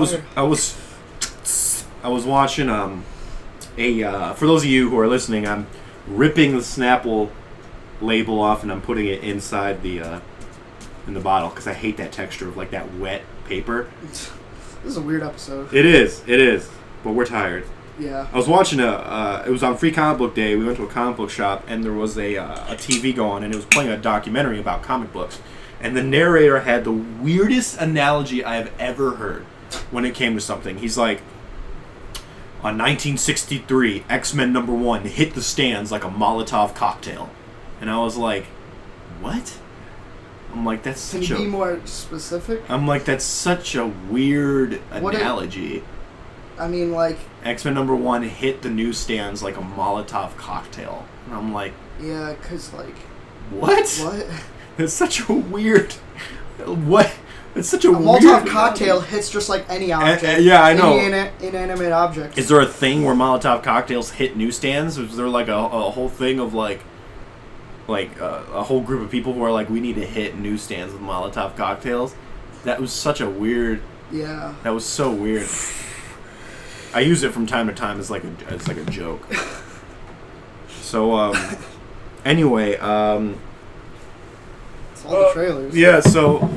was watching for those of you who are listening, I'm ripping the Snapple label off and I'm putting it inside the in the bottle because I hate that texture of like that wet paper. This is a weird episode. It is, but we're tired. Yeah. I was watching it was on Free Comic Book Day. We went to a comic book shop and there was a TV going and it was playing a documentary about comic books. And the narrator had the weirdest analogy I have ever heard when it came to something. He's like, on 1963, X-Men #1 hit the stands like a Molotov cocktail. And I was like, what? I'm like, that's such Can you be more specific? I'm like, that's such a weird analogy. I mean, like... X-Men #1 hit the newsstands like a Molotov cocktail. And I'm like... Yeah, because, like... What? What? It's such a weird... What? It's such a weird... Molotov cocktail hits just like any object. Yeah, I know. Any inanimate object. Is there a thing where Molotov cocktails hit newsstands? Is there like a whole thing of like a whole group of people who are like, we need to hit newsstands with Molotov cocktails? That was such a weird... Yeah. That was so weird. I use it from time to time as like a joke. So, anyway, It's all the trailers. Yeah,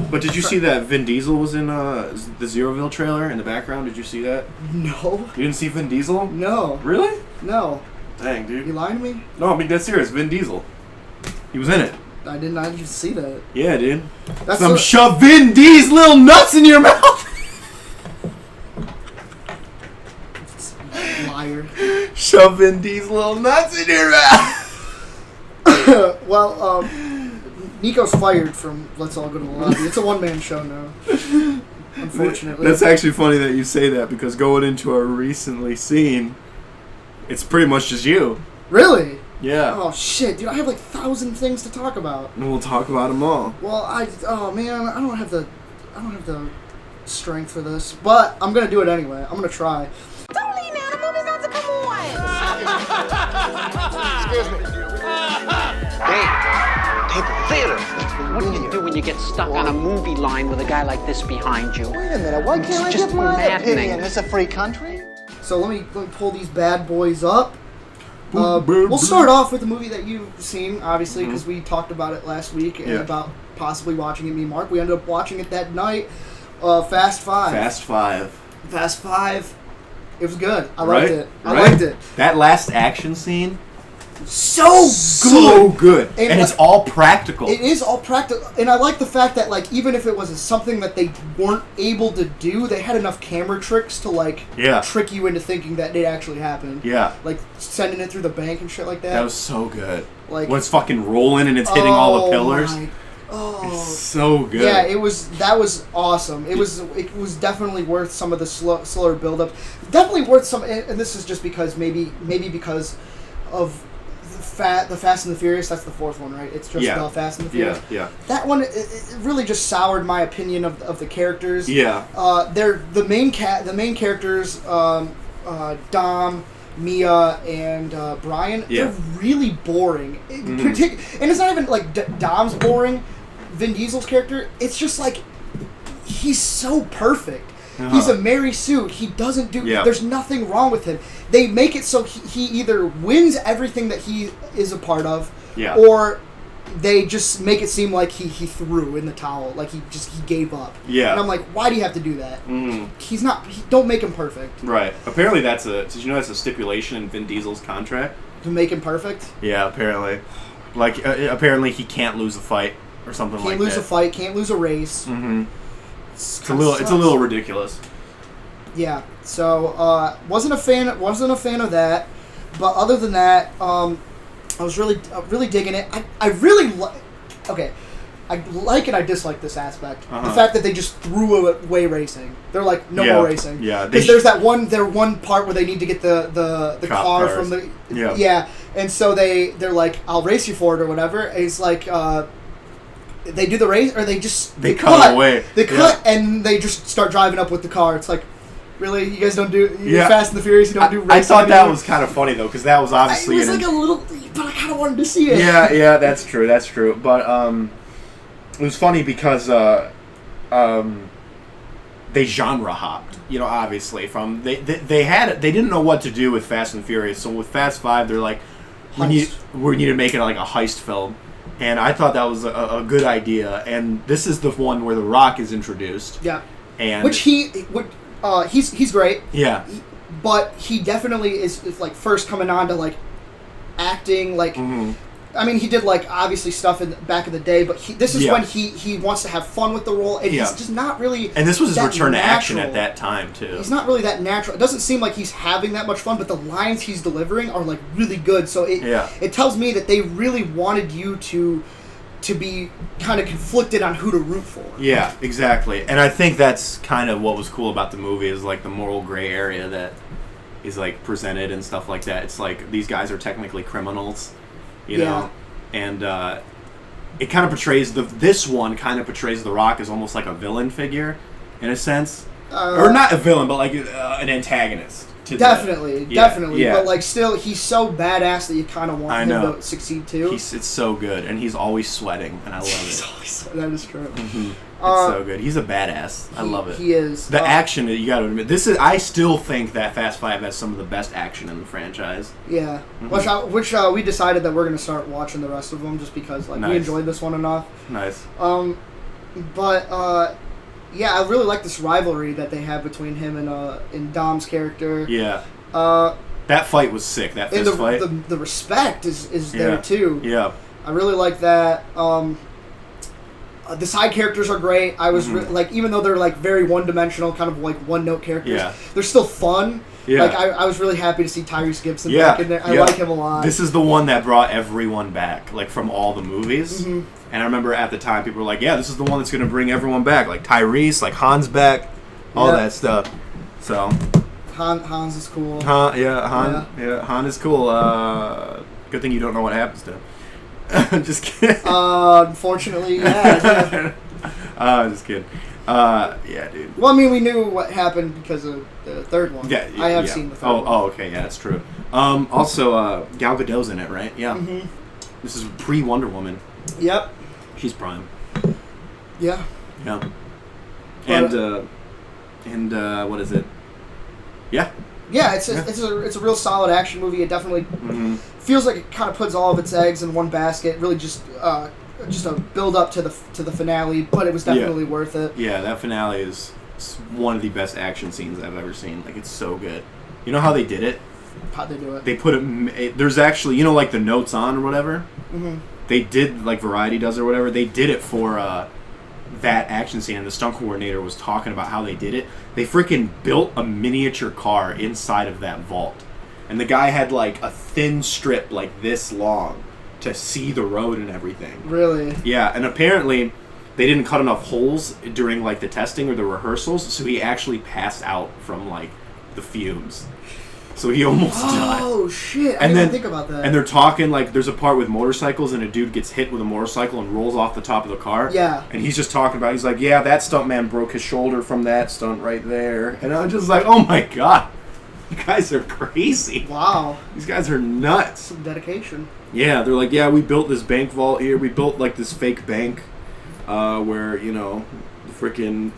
but did you see that Vin Diesel was in the Zeroville trailer in the background? Did you see that? No. You didn't see Vin Diesel? No. Really? No. Dang, dude. You lying to me? No, I mean, that's serious. Vin Diesel. He was in it. I did not even see that. Yeah, dude. That's shove Vin D's little nuts in your mouth. Liar. Shove Vin D's little nuts in your mouth. Well, Nico's fired from Let's All Go to the Lobby. It's a one-man show now. Unfortunately. That's actually funny that you say that because going into our recently seen, it's pretty much just you. Really? Yeah. Oh shit, dude! I have like 1,000 things to talk about. And we'll talk about them all. Well, oh man, I don't have the strength for this, but I'm gonna do it anyway. I'm gonna try. Don't leave now. The movie's not to come on. Excuse me. Hey, take the theater. What do you do when you get stuck on a movie line with a guy like this behind you? Wait a minute, why can't I give my opinion? This is a free country? So let me pull these bad boys up. We'll start off with the movie that you've seen, obviously, because we talked about it last week and about possibly watching it. Me and Mark, we ended up watching it that night. Fast Five. Fast Five. It was good. I liked it. I liked it. That last action scene. So good. And it's all practical. It is all practical. And I like the fact that, like, even if it was something that they weren't able to do, they had enough camera tricks to, like, trick you into thinking that it actually happened. Yeah. Like, sending it through the bank and shit like that. That was so good. Like, when it's fucking rolling and it's hitting all the pillars. It's so good. Yeah, that was awesome. It was definitely worth some of the slower build-up. Definitely worth some, and this is just because maybe because of The Fast and the Furious, that's the fourth one, right? It's just the Fast and the Furious. Yeah. That one, it really just soured my opinion of the characters. Yeah. They're the main characters, Dom, Mia, and Brian. Yeah. They're really boring. And it's not even like Dom's boring. Vin Diesel's character, it's just like he's so perfect. He's a Mary Sue. He doesn't do... Yeah. There's nothing wrong with him. They make it so he either wins everything that he is a part of, or they just make it seem like he threw in the towel, like he gave up. Yeah. And I'm like, why do you have to do that? He's not... don't make him perfect. Right. Apparently did you know that's a stipulation in Vin Diesel's contract? To make him perfect? Yeah, apparently. Like, apparently he can't lose a fight or something like that. Can't lose a fight, can't lose a race. Mm-hmm. It's a little ridiculous. Yeah. So wasn't a fan of that, but other than that, I was really digging it. I really okay. I like and I dislike this aspect. The fact that they just threw away racing. They're like, no more racing. Yeah. Because there's that one part where they need to get the car from the and so they're like, I'll race you for it or whatever. And it's like. They do the race, or they cut away. They cut, and they just start driving up with the car. It's like, really, you guys don't do Fast and the Furious. You don't do racing. I thought that was kind of funny though, because that was obviously. It was like a little, but I kind of wanted to see it. Yeah, that's true. But it was funny because they genre hopped. You know, obviously from they didn't know what to do with Fast and Furious. So with Fast 5, they're like, we need to make it like a heist film. And I thought that was a good idea. And this is the one where The Rock is introduced. Yeah. And he's great. Yeah. But he definitely is like first coming on to like acting like. Mm-hmm. I mean, he did like obviously stuff back in the day, but this is when he wants to have fun with the role, and he's just not really. And this was his return to action at that time too. He's not really that natural. It doesn't seem like he's having that much fun, but the lines he's delivering are like really good. So it tells me that they really wanted you to be kind of conflicted on who to root for. Yeah, exactly. And I think that's kind of what was cool about the movie is like the moral gray area that is like presented and stuff like that. It's like these guys are technically criminals. You know, and it kind of portrays this one kind of portrays The Rock as almost like a villain figure, in a sense, or not a villain, but like an antagonist. Definitely. But like, still, he's so badass that you kind of want him to succeed too. It's so good, and he's always sweating, and I love it. That is true. Mm-hmm. It's so good. He's a badass. I love it. He is. The action, you got to admit, I still think that Fast 5 has some of the best action in the franchise. Yeah. Mm-hmm. Which we decided that we're going to start watching the rest of them just because like we enjoyed this one enough. Nice. But I really like this rivalry that they have between him and Dom's character. Yeah. That fight was sick. That fist fight. The respect is there too. Yeah. I really like that. The side characters are great. I was like, even though they're like very one-dimensional, kind of like one-note characters, they're still fun. Yeah. Like I was really happy to see Tyrese Gibson back in there. I like him a lot. This is the one that brought everyone back, like from all the movies. Mm-hmm. And I remember at the time people were like, "Yeah, this is the one that's going to bring everyone back." Like Tyrese, like Han's back, all that stuff. So Hans is cool. Han is cool. Good thing you don't know what happens to him. I'm just kidding. Unfortunately, yeah. I'm just kidding. Yeah, dude. Well, I mean, we knew what happened because of the third one. Yeah, I have seen the third one. Oh, okay, yeah, that's true. Also, Gal Gadot's in it, right? Yeah. Mm-hmm. This is pre-Wonder Woman. Yep. She's prime. Yeah. Yeah. And what is it? Yeah. Yeah, it's a real solid action movie. It definitely feels like it kind of puts all of its eggs in one basket. Really, just a build up to the finale, but it was definitely worth it. Yeah, that finale is one of the best action scenes I've ever seen. Like, it's so good. You know how they did it? How'd they do it? They put it. There's actually, like the notes on or whatever. Mm-hmm. They did, like Variety does or whatever. They did it for that action scene, and the stunt coordinator was talking about how they did it. They freaking built a miniature car inside of that vault, and the guy had like a thin strip like this long to see the road and everything. Really? Yeah, and apparently they didn't cut enough holes during like the testing or the rehearsals, so he actually passed out from like the fumes. So he almost died. Oh shit! I And didn't then even think about that. And they're talking like there's a part with motorcycles and a dude gets hit with a motorcycle and rolls off the top of the car. Yeah. And he's just talking about. He's like, yeah, that stuntman broke his shoulder from that stunt right there. And I was just like, oh my god, you guys are crazy. Wow. These guys are nuts. Some dedication. Yeah, they're like, yeah, we built this bank vault here. We built like this fake bank, where the fucking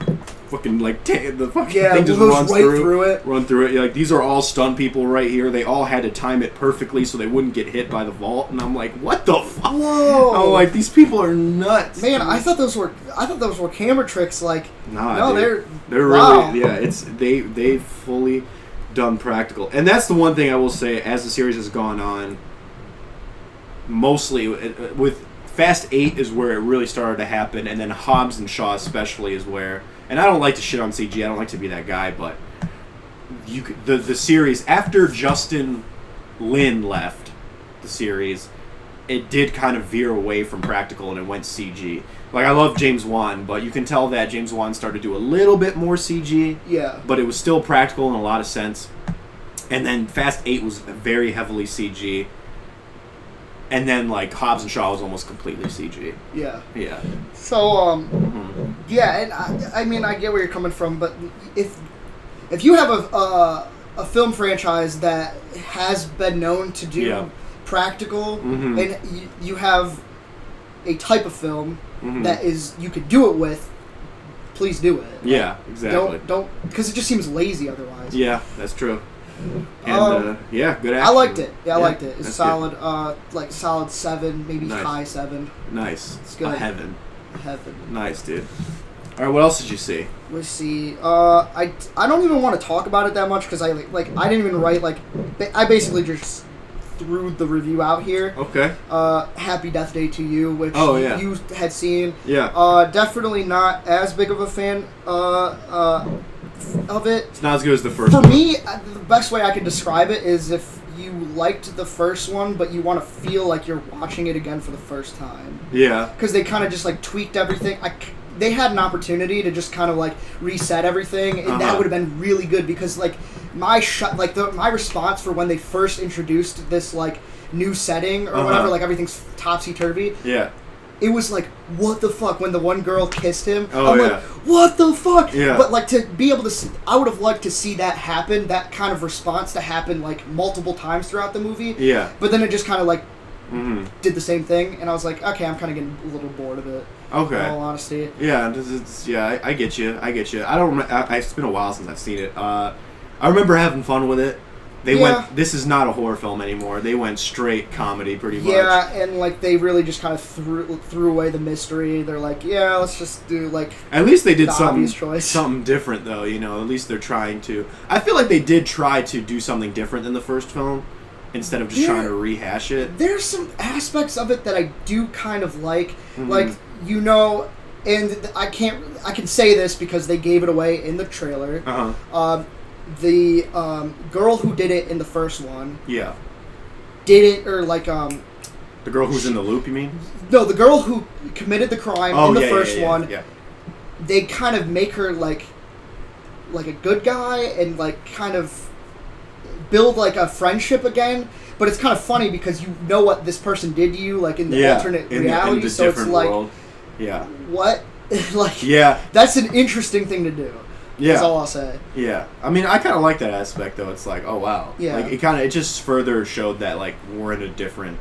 like the fucking thing just runs right through it. Run through it. You're like, these are all stunt people right here. They all had to time it perfectly so they wouldn't get hit by the vault. And I'm like, what the fuck? Whoa! I'm like, these people are nuts. Man, I thought those were camera tricks. Like, nah, no, they're wow. really they've fully done practical. And that's the one thing I will say as the series has gone on. Mostly with Fast 8 is where it really started to happen, and then Hobbs and Shaw especially is where. And I don't like to shit on CG. I don't like to be that guy, but the series after Justin Lin left the series, it did kind of veer away from practical and it went CG. Like, I love James Wan, but you can tell that James Wan started to do a little bit more CG. Yeah. But it was still practical in a lot of sense. And then Fast 8 was very heavily CG. And then, like, Hobbs and Shaw was almost completely CG. Yeah. Yeah. So, yeah, and I mean, I get where you're coming from, but if you have a film franchise that has been known to do practical, and you have a type of film that is you could do it with, please do it. Yeah, exactly. Don't because it just seems lazy otherwise. Yeah, that's true. And good action. I liked it. Yeah, I liked it. It's that's solid, like solid 7, maybe Nice. high 7. Nice. It's good. Heaven. Heaven. Nice, dude. All right, what else did you see? Let's see. I don't even want to talk about it that much because I didn't even write I basically just threw the review out here. Okay. Happy Death Day to You, which you had seen. Yeah. Definitely not as big of a fan of it. It's not as good as the first For one. me, the best way I could describe it is if you liked the first one, but you want to feel like you're watching it again for the first time. Yeah. Because they kind of just tweaked everything. They had an opportunity to just kind of reset everything, and that would have been really good. Because my response for when they first introduced this new setting or whatever, everything's topsy turvy. Yeah. It was what the fuck when the one girl kissed him. Oh, I'm yeah. What the fuck? Yeah. But to be able to see, I would have liked to see that happen, that kind of response to happen multiple times throughout the movie. Yeah. But then it just kind of did the same thing, and I was like, okay, I'm kind of getting a little bored of it. Okay. In all honesty. Yeah, I get you. I don't. It's been a while since I've seen it. I remember having fun with it. They went. This is not a horror film anymore. They went straight comedy, pretty much. Yeah, and they really just kind of threw away the mystery. They're like, yeah, let's just do At least they did the something different, though. At least they're trying to. I feel like they did try to do something different than the first film, instead of just trying to rehash it. There's some aspects of it that I do kind of like, and I can say this because they gave it away in the trailer. The girl who did it in the first one, did it the girl who's in the loop. You mean? No, the girl who committed the crime in the first one. Yeah. They kind of make her like a good guy and kind of build a friendship again. But it's kind of funny because you know what this person did to you, in the alternate reality. In the so different it's world. Yeah. What? Yeah. That's an interesting thing to do. Yeah. That's all I'll say. Yeah. I mean, I kind of like that aspect, though. It's oh, wow. Yeah. It just further showed that, we're in a different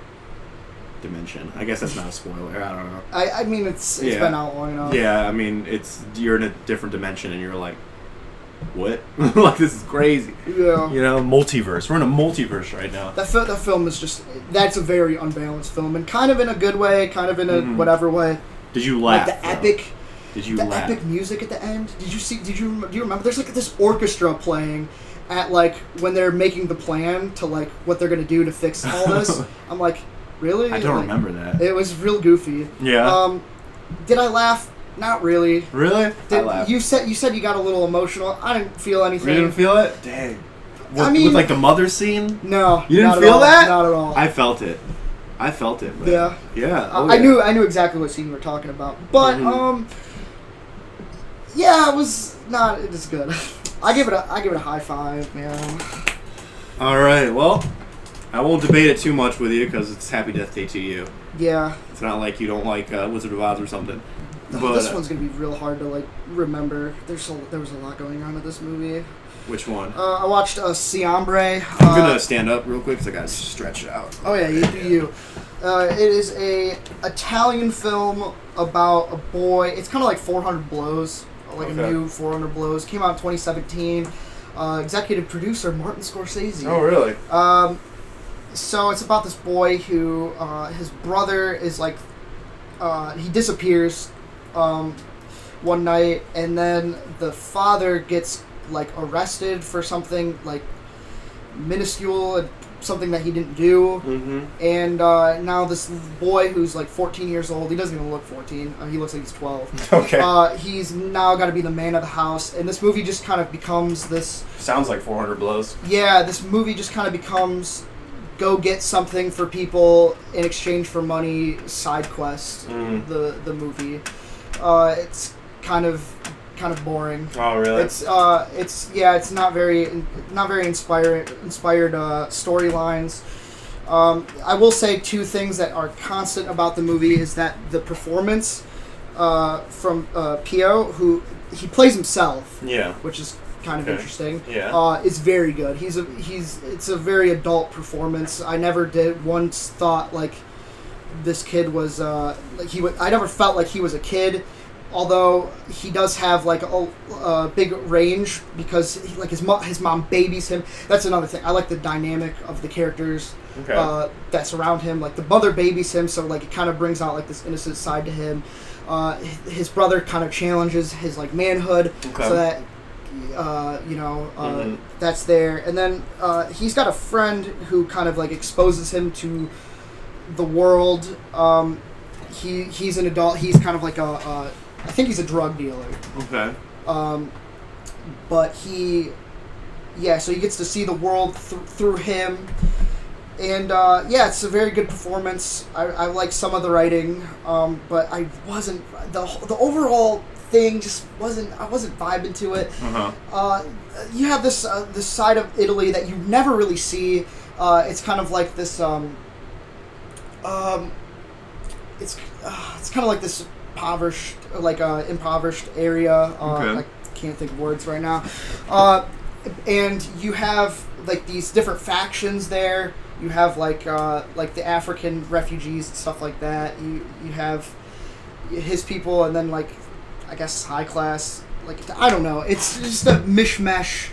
dimension. I guess that's not a spoiler. I don't know. I mean, it's been out long enough. Yeah, I mean, you're in a different dimension, and you're like, what? This is crazy. Yeah. Multiverse. We're in a multiverse right now. That film is that's a very unbalanced film, and kind of in a good way, kind of in a whatever way. Did you laugh? The epic... Did you laugh? Epic music at the end. Do you remember? There's this orchestra playing at when they're making the plan to what they're gonna do to fix all this. I'm like, really? I don't remember that. It was real goofy. Yeah. Did I laugh? Not really. Really? I laughed. You said you got a little emotional. I didn't feel anything. You didn't feel it? Dang. I mean, with the mother scene? No. You didn't feel that? Not at all. I felt it. Man. Yeah. Yeah. I knew exactly what scene you were talking about. But yeah, it was not. It's good. I give it a high 5, man. All right, well, I won't debate it too much with you because it's Happy Death Day to you. Yeah. It's not like you don't like Wizard of Oz or something. But, this one's gonna be real hard to like remember. There was a lot going on in this movie. Which one? I watched Siambre. I'm gonna stand up real quick because I gotta stretch out. Oh yeah, you do you. It is a Italian film about a boy. It's kind of like 400 Blows, like a new 400 Blows. Came out in 2017. Executive producer Martin Scorsese. Oh really? So it's about this boy who his brother is like he disappears one night, and then the father gets like arrested for something like minuscule and something that he didn't do. Mm-hmm. And now this boy who's like 14 years old, he doesn't even look 14, he looks like he's 12. Okay. He's now got to be the man of the house, and this movie just kind of becomes this... Sounds like 400 Blows. Yeah, this movie just kind of becomes go get something for people in exchange for money side quest. The movie. It's kind of boring. Oh really? It's not very inspired storylines. I will say two things that are constant about the movie is that the performance from Pio, who he plays himself, which is kind of interesting. Is very good. It's a very adult performance. I never did once thought like this kid was I never felt like he was a kid. Although he does have like a big range because his mom babies him. That's another thing. I like the dynamic of the characters that surround him. Like the mother babies him, so like it kind of brings out like this innocent side to him. His brother kind of challenges his like manhood, so that that's there. And then he's got a friend who kind of like exposes him to the world. He's an adult. He's kind of like I think he's a drug dealer. Okay. But so he gets to see the world through him, and it's a very good performance. I like some of the writing, but I wasn't the overall thing just wasn't. I wasn't vibing to it. You have this side of Italy that you never really see. It's kind of like this. It's kind of like this impoverished area. I can't think of words right now. And you have like these different factions there. You have like the African refugees and stuff like that. You have his people, and then like I guess high class. Like I don't know. It's just a mishmash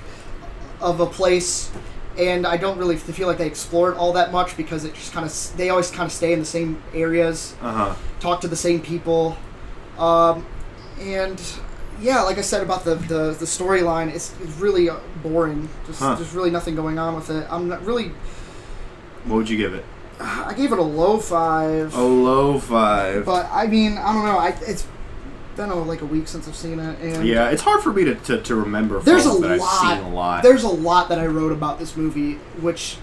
of a place. And I don't really feel like they explore it all that much because it just they always kind of stay in the same areas, talk to the same people, and yeah, like I said about the storyline, it's really boring. There's really nothing going on with it. I'm not really. What would you give it? I gave it a low 5. A low 5. But I mean, I don't know. It's been like a week since I've seen it, and yeah, it's hard for me to remember films that I've seen a lot. There's a lot that I wrote about this movie, which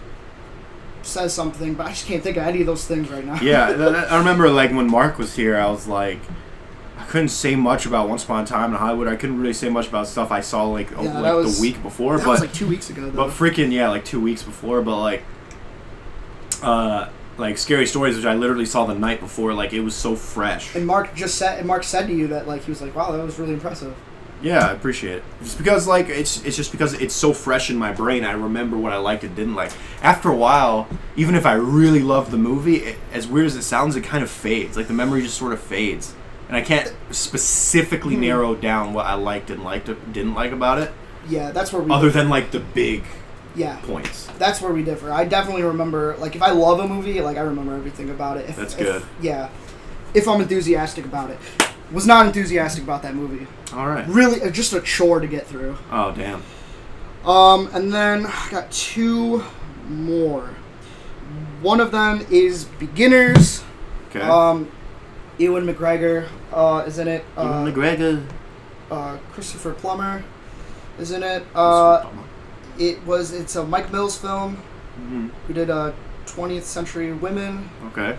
says something, but I just can't think of any of those things right now. Yeah, I remember like when Mark was here, I was like, I couldn't say much about Once Upon a Time in Hollywood. I couldn't really say much about stuff I saw the week before. That was like 2 weeks ago, though. But freaking like 2 weeks before. But like Scary Stories, which I literally saw the night before, like it was so fresh. And Mark said to you that like he was like, wow, that was really impressive. Yeah, I appreciate it. Just because like it's just because it's so fresh in my brain. I remember what I liked and didn't like. After a while, even if I really love the movie, as weird as it sounds, it kind of fades. Like the memory just sort of fades, and I can't specifically narrow down what I liked and didn't like about it. Yeah, that's where we other than like the big points. That's where we differ. I definitely remember, like, if I love a movie, like, I remember everything about it. That's good. If I'm enthusiastic about it. Was not enthusiastic about that movie. All right. Really, just a chore to get through. Oh, damn. And then I got 2 more. One of them is Beginners. Okay. Ewan McGregor is in it. Ewan McGregor. Christopher Plummer is in it. It's a Mike Mills film. Who did 20th Century Women. Okay.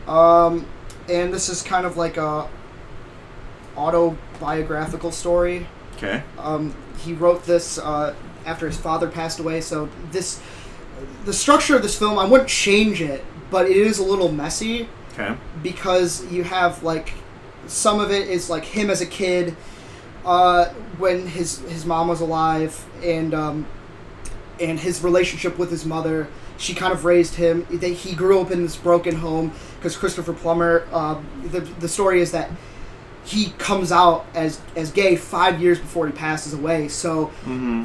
And this is kind of like a autobiographical story. Okay. He wrote this after his father passed away, so this the structure of this film, I wouldn't change it, but it is a little messy. Okay. Because you have, like, some of it is, like, him as a kid when his mom was alive, and his relationship with his mother. She kind of raised him. He grew up in this broken home because Christopher Plummer, the story is that he comes out as gay 5 years before he passes away. So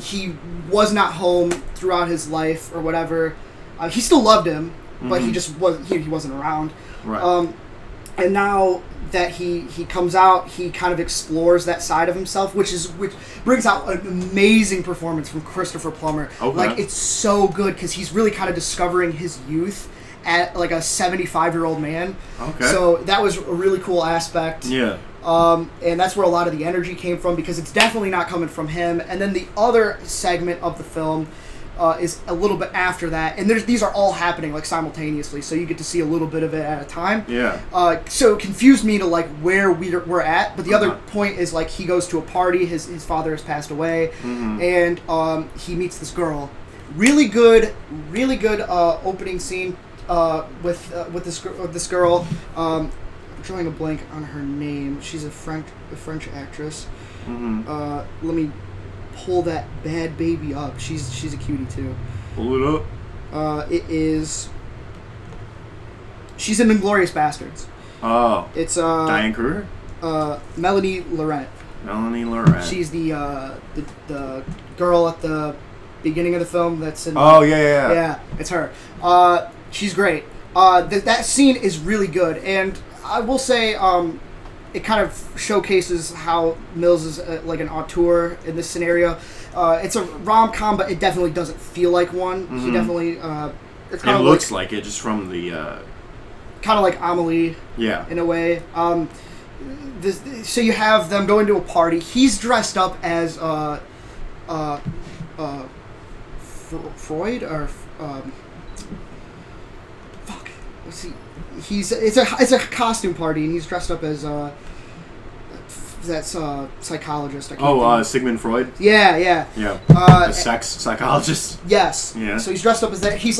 he was not home throughout his life or whatever. He still loved him, but he just wasn't around. Right. And now that he comes out, he kind of explores that side of himself, which brings out an amazing performance from Christopher Plummer. Okay. Like, it's so good because he's really kind of discovering his youth at like a 75-year-old man. Okay. So that was a really cool aspect. Yeah. And that's where a lot of the energy came from, because it's definitely not coming from him. And then the other segment of the film is a little bit after that, and these are all happening like simultaneously, so you get to see a little bit of it at a time. Yeah. So it confused me to like where we're at, but the other point is like he goes to a party. His father has passed away, and he meets this girl. Really good opening scene with this girl. I'm drawing a blank on her name. She's a French actress. Let me pull that bad baby up. She's a cutie too. Pull it up. She's in Inglourious Bastards. Oh. It's Diane Kruger? Melanie Laurent. Melanie Laurent. She's the girl at the beginning of the film that's in. Oh yeah. Yeah, it's her. She's great. That scene is really good, and I will say it kind of showcases how Mills is like an auteur in this scenario. It's a rom-com, but it definitely doesn't feel like one. He definitely it's kind it of looks like it just from the kind of like Amelie. Yeah. In a way. So you have them going to a party. He's dressed up as Freud or fuck. Let's see. It's a costume party, and he's dressed up as that's psychologist. I can't think. Sigmund Freud. Yeah. A sex psychologist. Yes. Yeah. So he's dressed up as that. He's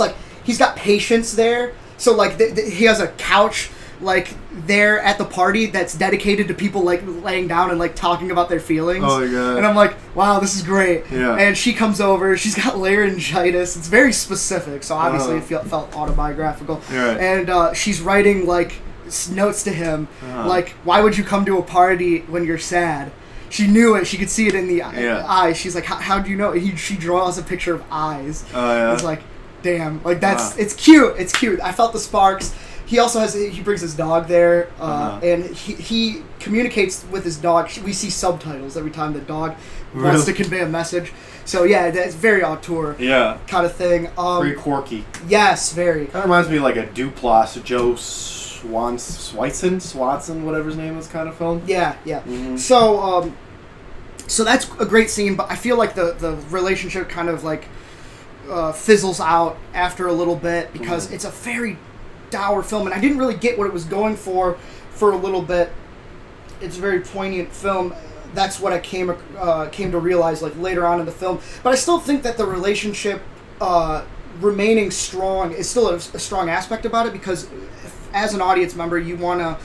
got patients there. So like he has a couch like there at the party that's dedicated to people like laying down and like talking about their feelings. Oh my god. And I'm like, wow, this is great. Yeah. And she comes over. She's got laryngitis. It's very specific. So obviously it felt autobiographical. Right. And she's writing like notes to him, like, why would you come to a party when you're sad? She knew it. She could see it in the eyes. She's like, how do you know? She draws a picture of eyes. Oh yeah. It's like, damn. Like it's cute. It's cute. I felt the sparks. He also he brings his dog there, and he communicates with his dog. We see subtitles every time the dog wants to convey a message. So yeah, that's very auteur kind of thing. Pretty quirky. Yes, very. That reminds me of like a Duplass, Joe Swanson, whatever his name is, kind of film. Yeah. So so that's a great scene, but I feel like the relationship kind of like fizzles out after a little bit because it's a very dour film, and I didn't really get what it was going for a little bit. It's a very poignant film. That's what I came to realize like later on in the film. But I still think that the relationship remaining strong is still a strong aspect about it, because as an audience member, you want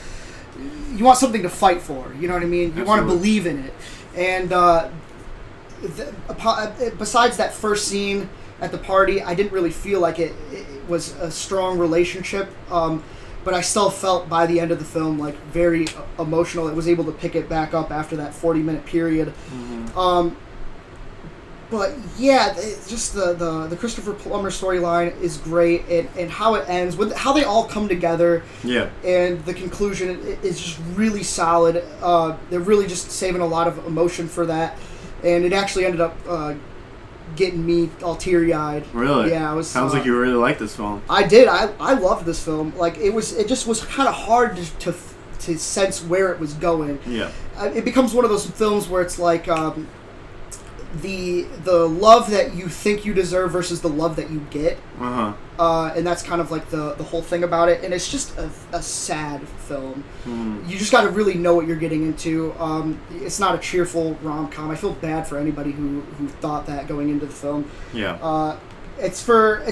something to fight for. You know what I mean? You want to believe in it. And besides that first scene at the party, I didn't really feel like it was a strong relationship, but I still felt by the end of the film like very emotional. It was able to pick it back up after that 40-minute period. But yeah, just the Christopher Plummer storyline is great, and how it ends, with how they all come together. Yeah. And the conclusion is just really solid. They're really just saving a lot of emotion for that, and it actually ended up getting me all teary-eyed. Really? Yeah, I was. Sounds like you really liked this film. I did. I loved this film. Like it just was kind of hard to sense where it was going. Yeah. It becomes one of those films where it's like the love that you think you deserve versus the love that you get. And that's kind of like the whole thing about it. And it's just a sad film. You just got to really know what you're getting into. It's not a cheerful rom-com. I feel bad for anybody who thought that going into the film. Yeah. it's for.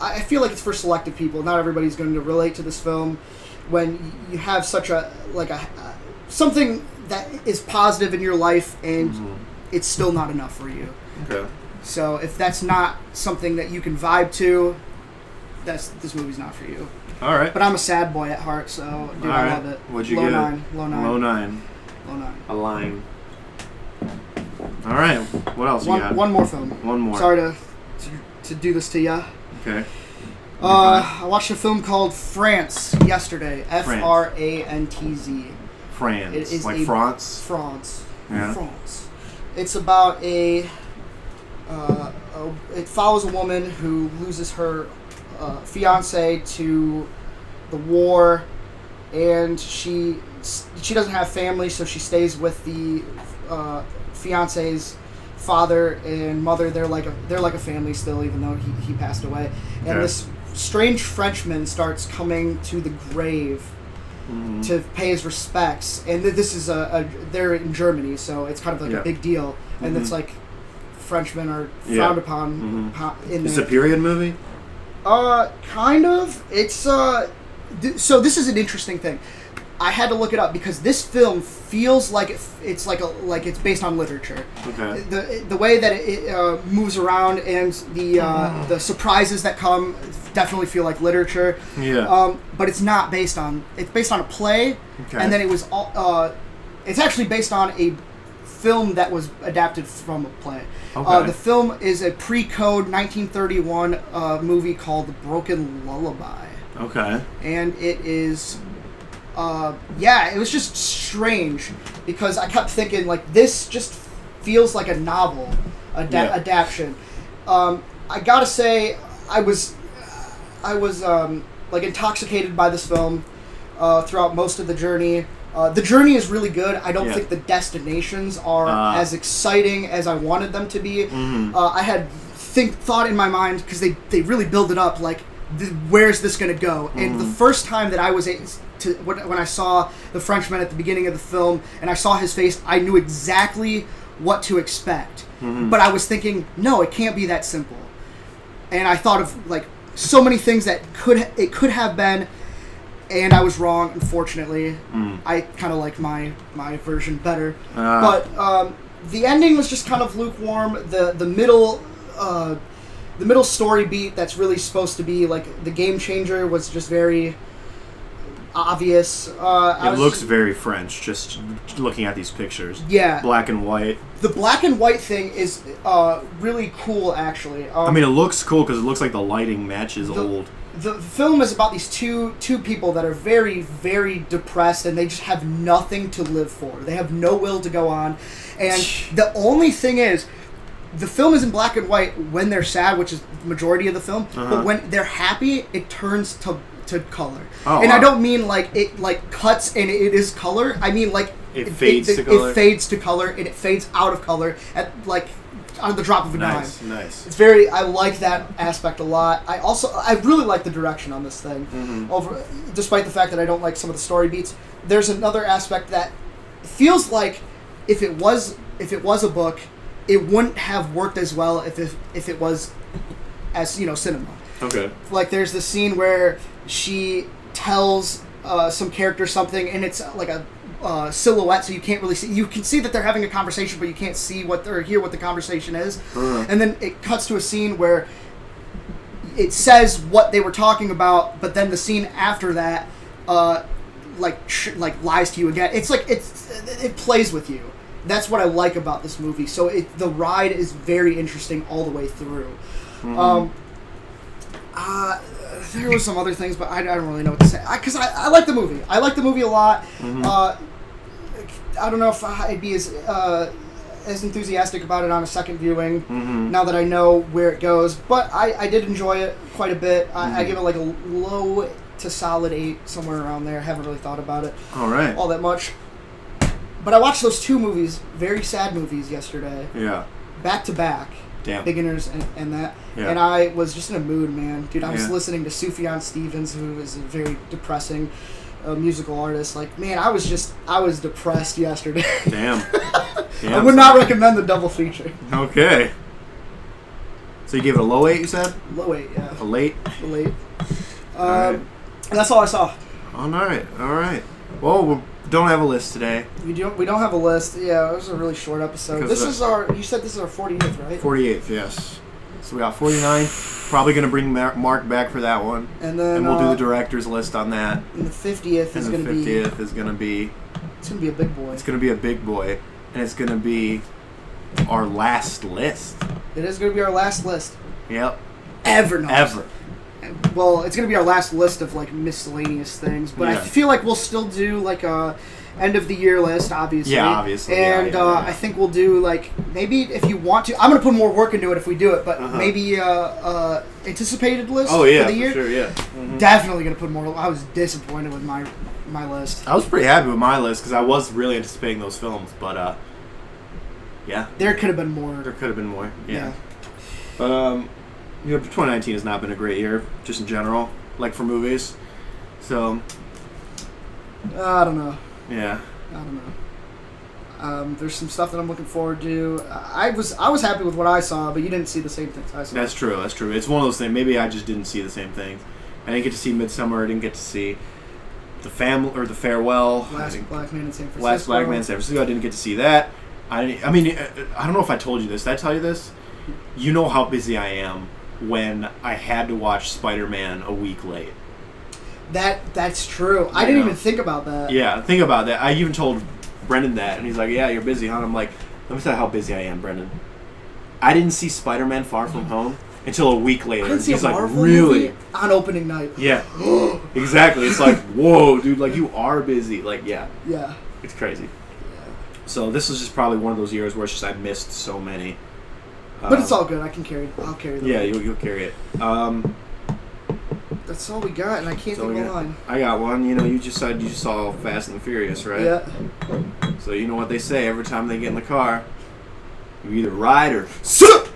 I feel like it's for selective people. Not everybody's going to relate to this film. When you have such a something that is positive in your life and it's still not enough for you. Okay. So if that's not something that you can vibe to, this movie's not for you. All right. But I'm a sad boy at heart, so dude, I love it. What'd you Low get? nine. Low 9. A line. All right. What else you got? One more film. One more. Sorry to do this to ya. Okay. I watched a film called France yesterday. Frantz. France. It is like France? France. Yeah. France. It's about it follows a woman who loses her fiance to the war, and she doesn't have family, so she stays with the fiance's father and mother. They're like a family still, even though he passed away. And this strange Frenchman starts coming to the grave to pay his respects. And this is they're in Germany, so it's kind of like a big deal. And it's like Frenchmen are frowned upon in Is it a period movie? Kind of. It's so this is an interesting thing. I had to look it up because this film feels like it's it's based on literature. Okay. The way that it moves around and the surprises that come definitely feel like literature. Yeah. But it's not based on. It's based on a play, and then it was it's actually based on a film that was adapted from a play. Okay. The film is a pre-code 1931 movie called The Broken Lullaby. Okay. And it is, it was just strange because I kept thinking, like, this just feels like a novel adaptation. I gotta say, I was intoxicated by this film throughout most of the journey. The journey is really good. I don't think the destinations are as exciting as I wanted them to be. I had thought in my mind, because they really build it up, like, where's this going to go? And the first time that I was when I saw the Frenchman at the beginning of the film, and I saw his face, I knew exactly what to expect. But I was thinking, no, it can't be that simple. And I thought of, like, so many things that it could have been, and I was wrong, unfortunately. I kind of like my version better. But the ending was just kind of lukewarm. The middle story beat that's really supposed to be like the game changer was just very obvious. It looks very French, just looking at these pictures. Yeah. Black and white. The black and white thing is really cool, actually. I mean, it looks cool because it looks like the lighting matches old. The film is about these two people that are very, very depressed, and they just have nothing to live for. They have no will to go on. And the only thing is, the film is in black and white when they're sad, which is the majority of the film. But when they're happy, it turns to color. Oh, and wow. I don't mean like it like cuts and it is color. I mean like it fades to color. It fades to color and it fades out of color at like on the drop of a dime. Nice. It's very. I like that aspect a lot. I really like the direction on this thing. Despite the fact that I don't like some of the story beats, there's another aspect that feels like if it was a book, it wouldn't have worked as well if it was as cinema. Okay. Like there's this scene where she tells some character something, and it's like a silhouette, so you can't really see. You can see that they're having a conversation, but you can't see hear what the conversation is. And then it cuts to a scene where it says what they were talking about, but then the scene after that, lies to you again. It's like it plays with you. That's what I like about this movie. So the ride is very interesting all the way through. There was some other things, but I don't really know what to say. Because I like the movie. I like the movie a lot. I don't know if I'd be as enthusiastic about it on a second viewing now that I know where it goes. But I did enjoy it quite a bit. I give it like a low to solid 8, somewhere around there. Haven't really thought about it all that much. But I watched those 2 movies, very sad movies, yesterday. Yeah. Back to back. Damn. Beginners and that. Yeah. And I was just in a mood, man. Dude, I was listening to Sufjan Stevens, who is a very depressing musical artist. Like, man, I was depressed yesterday. Damn. I would not recommend the double feature. Okay. So you gave it a low 8, you said? Low 8, yeah. A late? A late. Alright. And that's all I saw. Alright. Well, we don't have a list today. We don't have a list. Yeah, it was a really short episode. You said this is our 48th, right? 48th, yes. So we got 49. Probably going to bring Mark back for that one. And then we'll do the director's list on that. And the 50th is going to be... And the 50th is going to be... It's going to be a big boy. It's going to be a big boy. And it's going to be our last list. It is going to be our last list. Yep. Ever. Well, it's going to be our last list of, like, miscellaneous things. But I feel like we'll still do, like, a end-of-the-year list, obviously. Yeah, obviously. And I think we'll do, like, maybe if you want to... I'm going to put more work into it if we do it, but maybe anticipated list for the year. For sure, yeah. Mm-hmm. Definitely going to put more... I was disappointed with my list. I was pretty happy with my list because I was really anticipating those films, but, yeah. There could have been more. There could have been more, yeah. But, 2019 has not been a great year, just in general, like for movies. So, I don't know. Yeah. I don't know. There's some stuff that I'm looking forward to. I was happy with what I saw, but you didn't see the same things I saw. That's true. It's one of those things. Maybe I just didn't see the same things. I didn't get to see Midsummer. I didn't get to see the Farewell. Last Black Man in San Francisco. Last Black Man in San Francisco. I didn't get to see that. I don't know if I told you this. Did I tell you this? You know how busy I am when I had to watch Spider-Man a week late. That's true. I didn't even think about that. Yeah, think about that. I even told Brendan that, and he's like, "Yeah, you're busy, huh?" And I'm like, "Let me tell you how busy I am, Brendan. I didn't see Spider-Man: Far From Home until a week later." I didn't see he's a Marvel movie on opening night. Yeah, exactly. It's like, whoa, dude, like you are busy. Like, yeah, it's crazy. Yeah. So this is just probably one of those years where it's just I missed so many. But it's all good. I'll carry them. Yeah, you'll carry it. That's all we got, and I can't think of a line. I got one. You just said you saw Fast and the Furious, right? Yeah. So you know what they say every time they get in the car? You either ride or sit.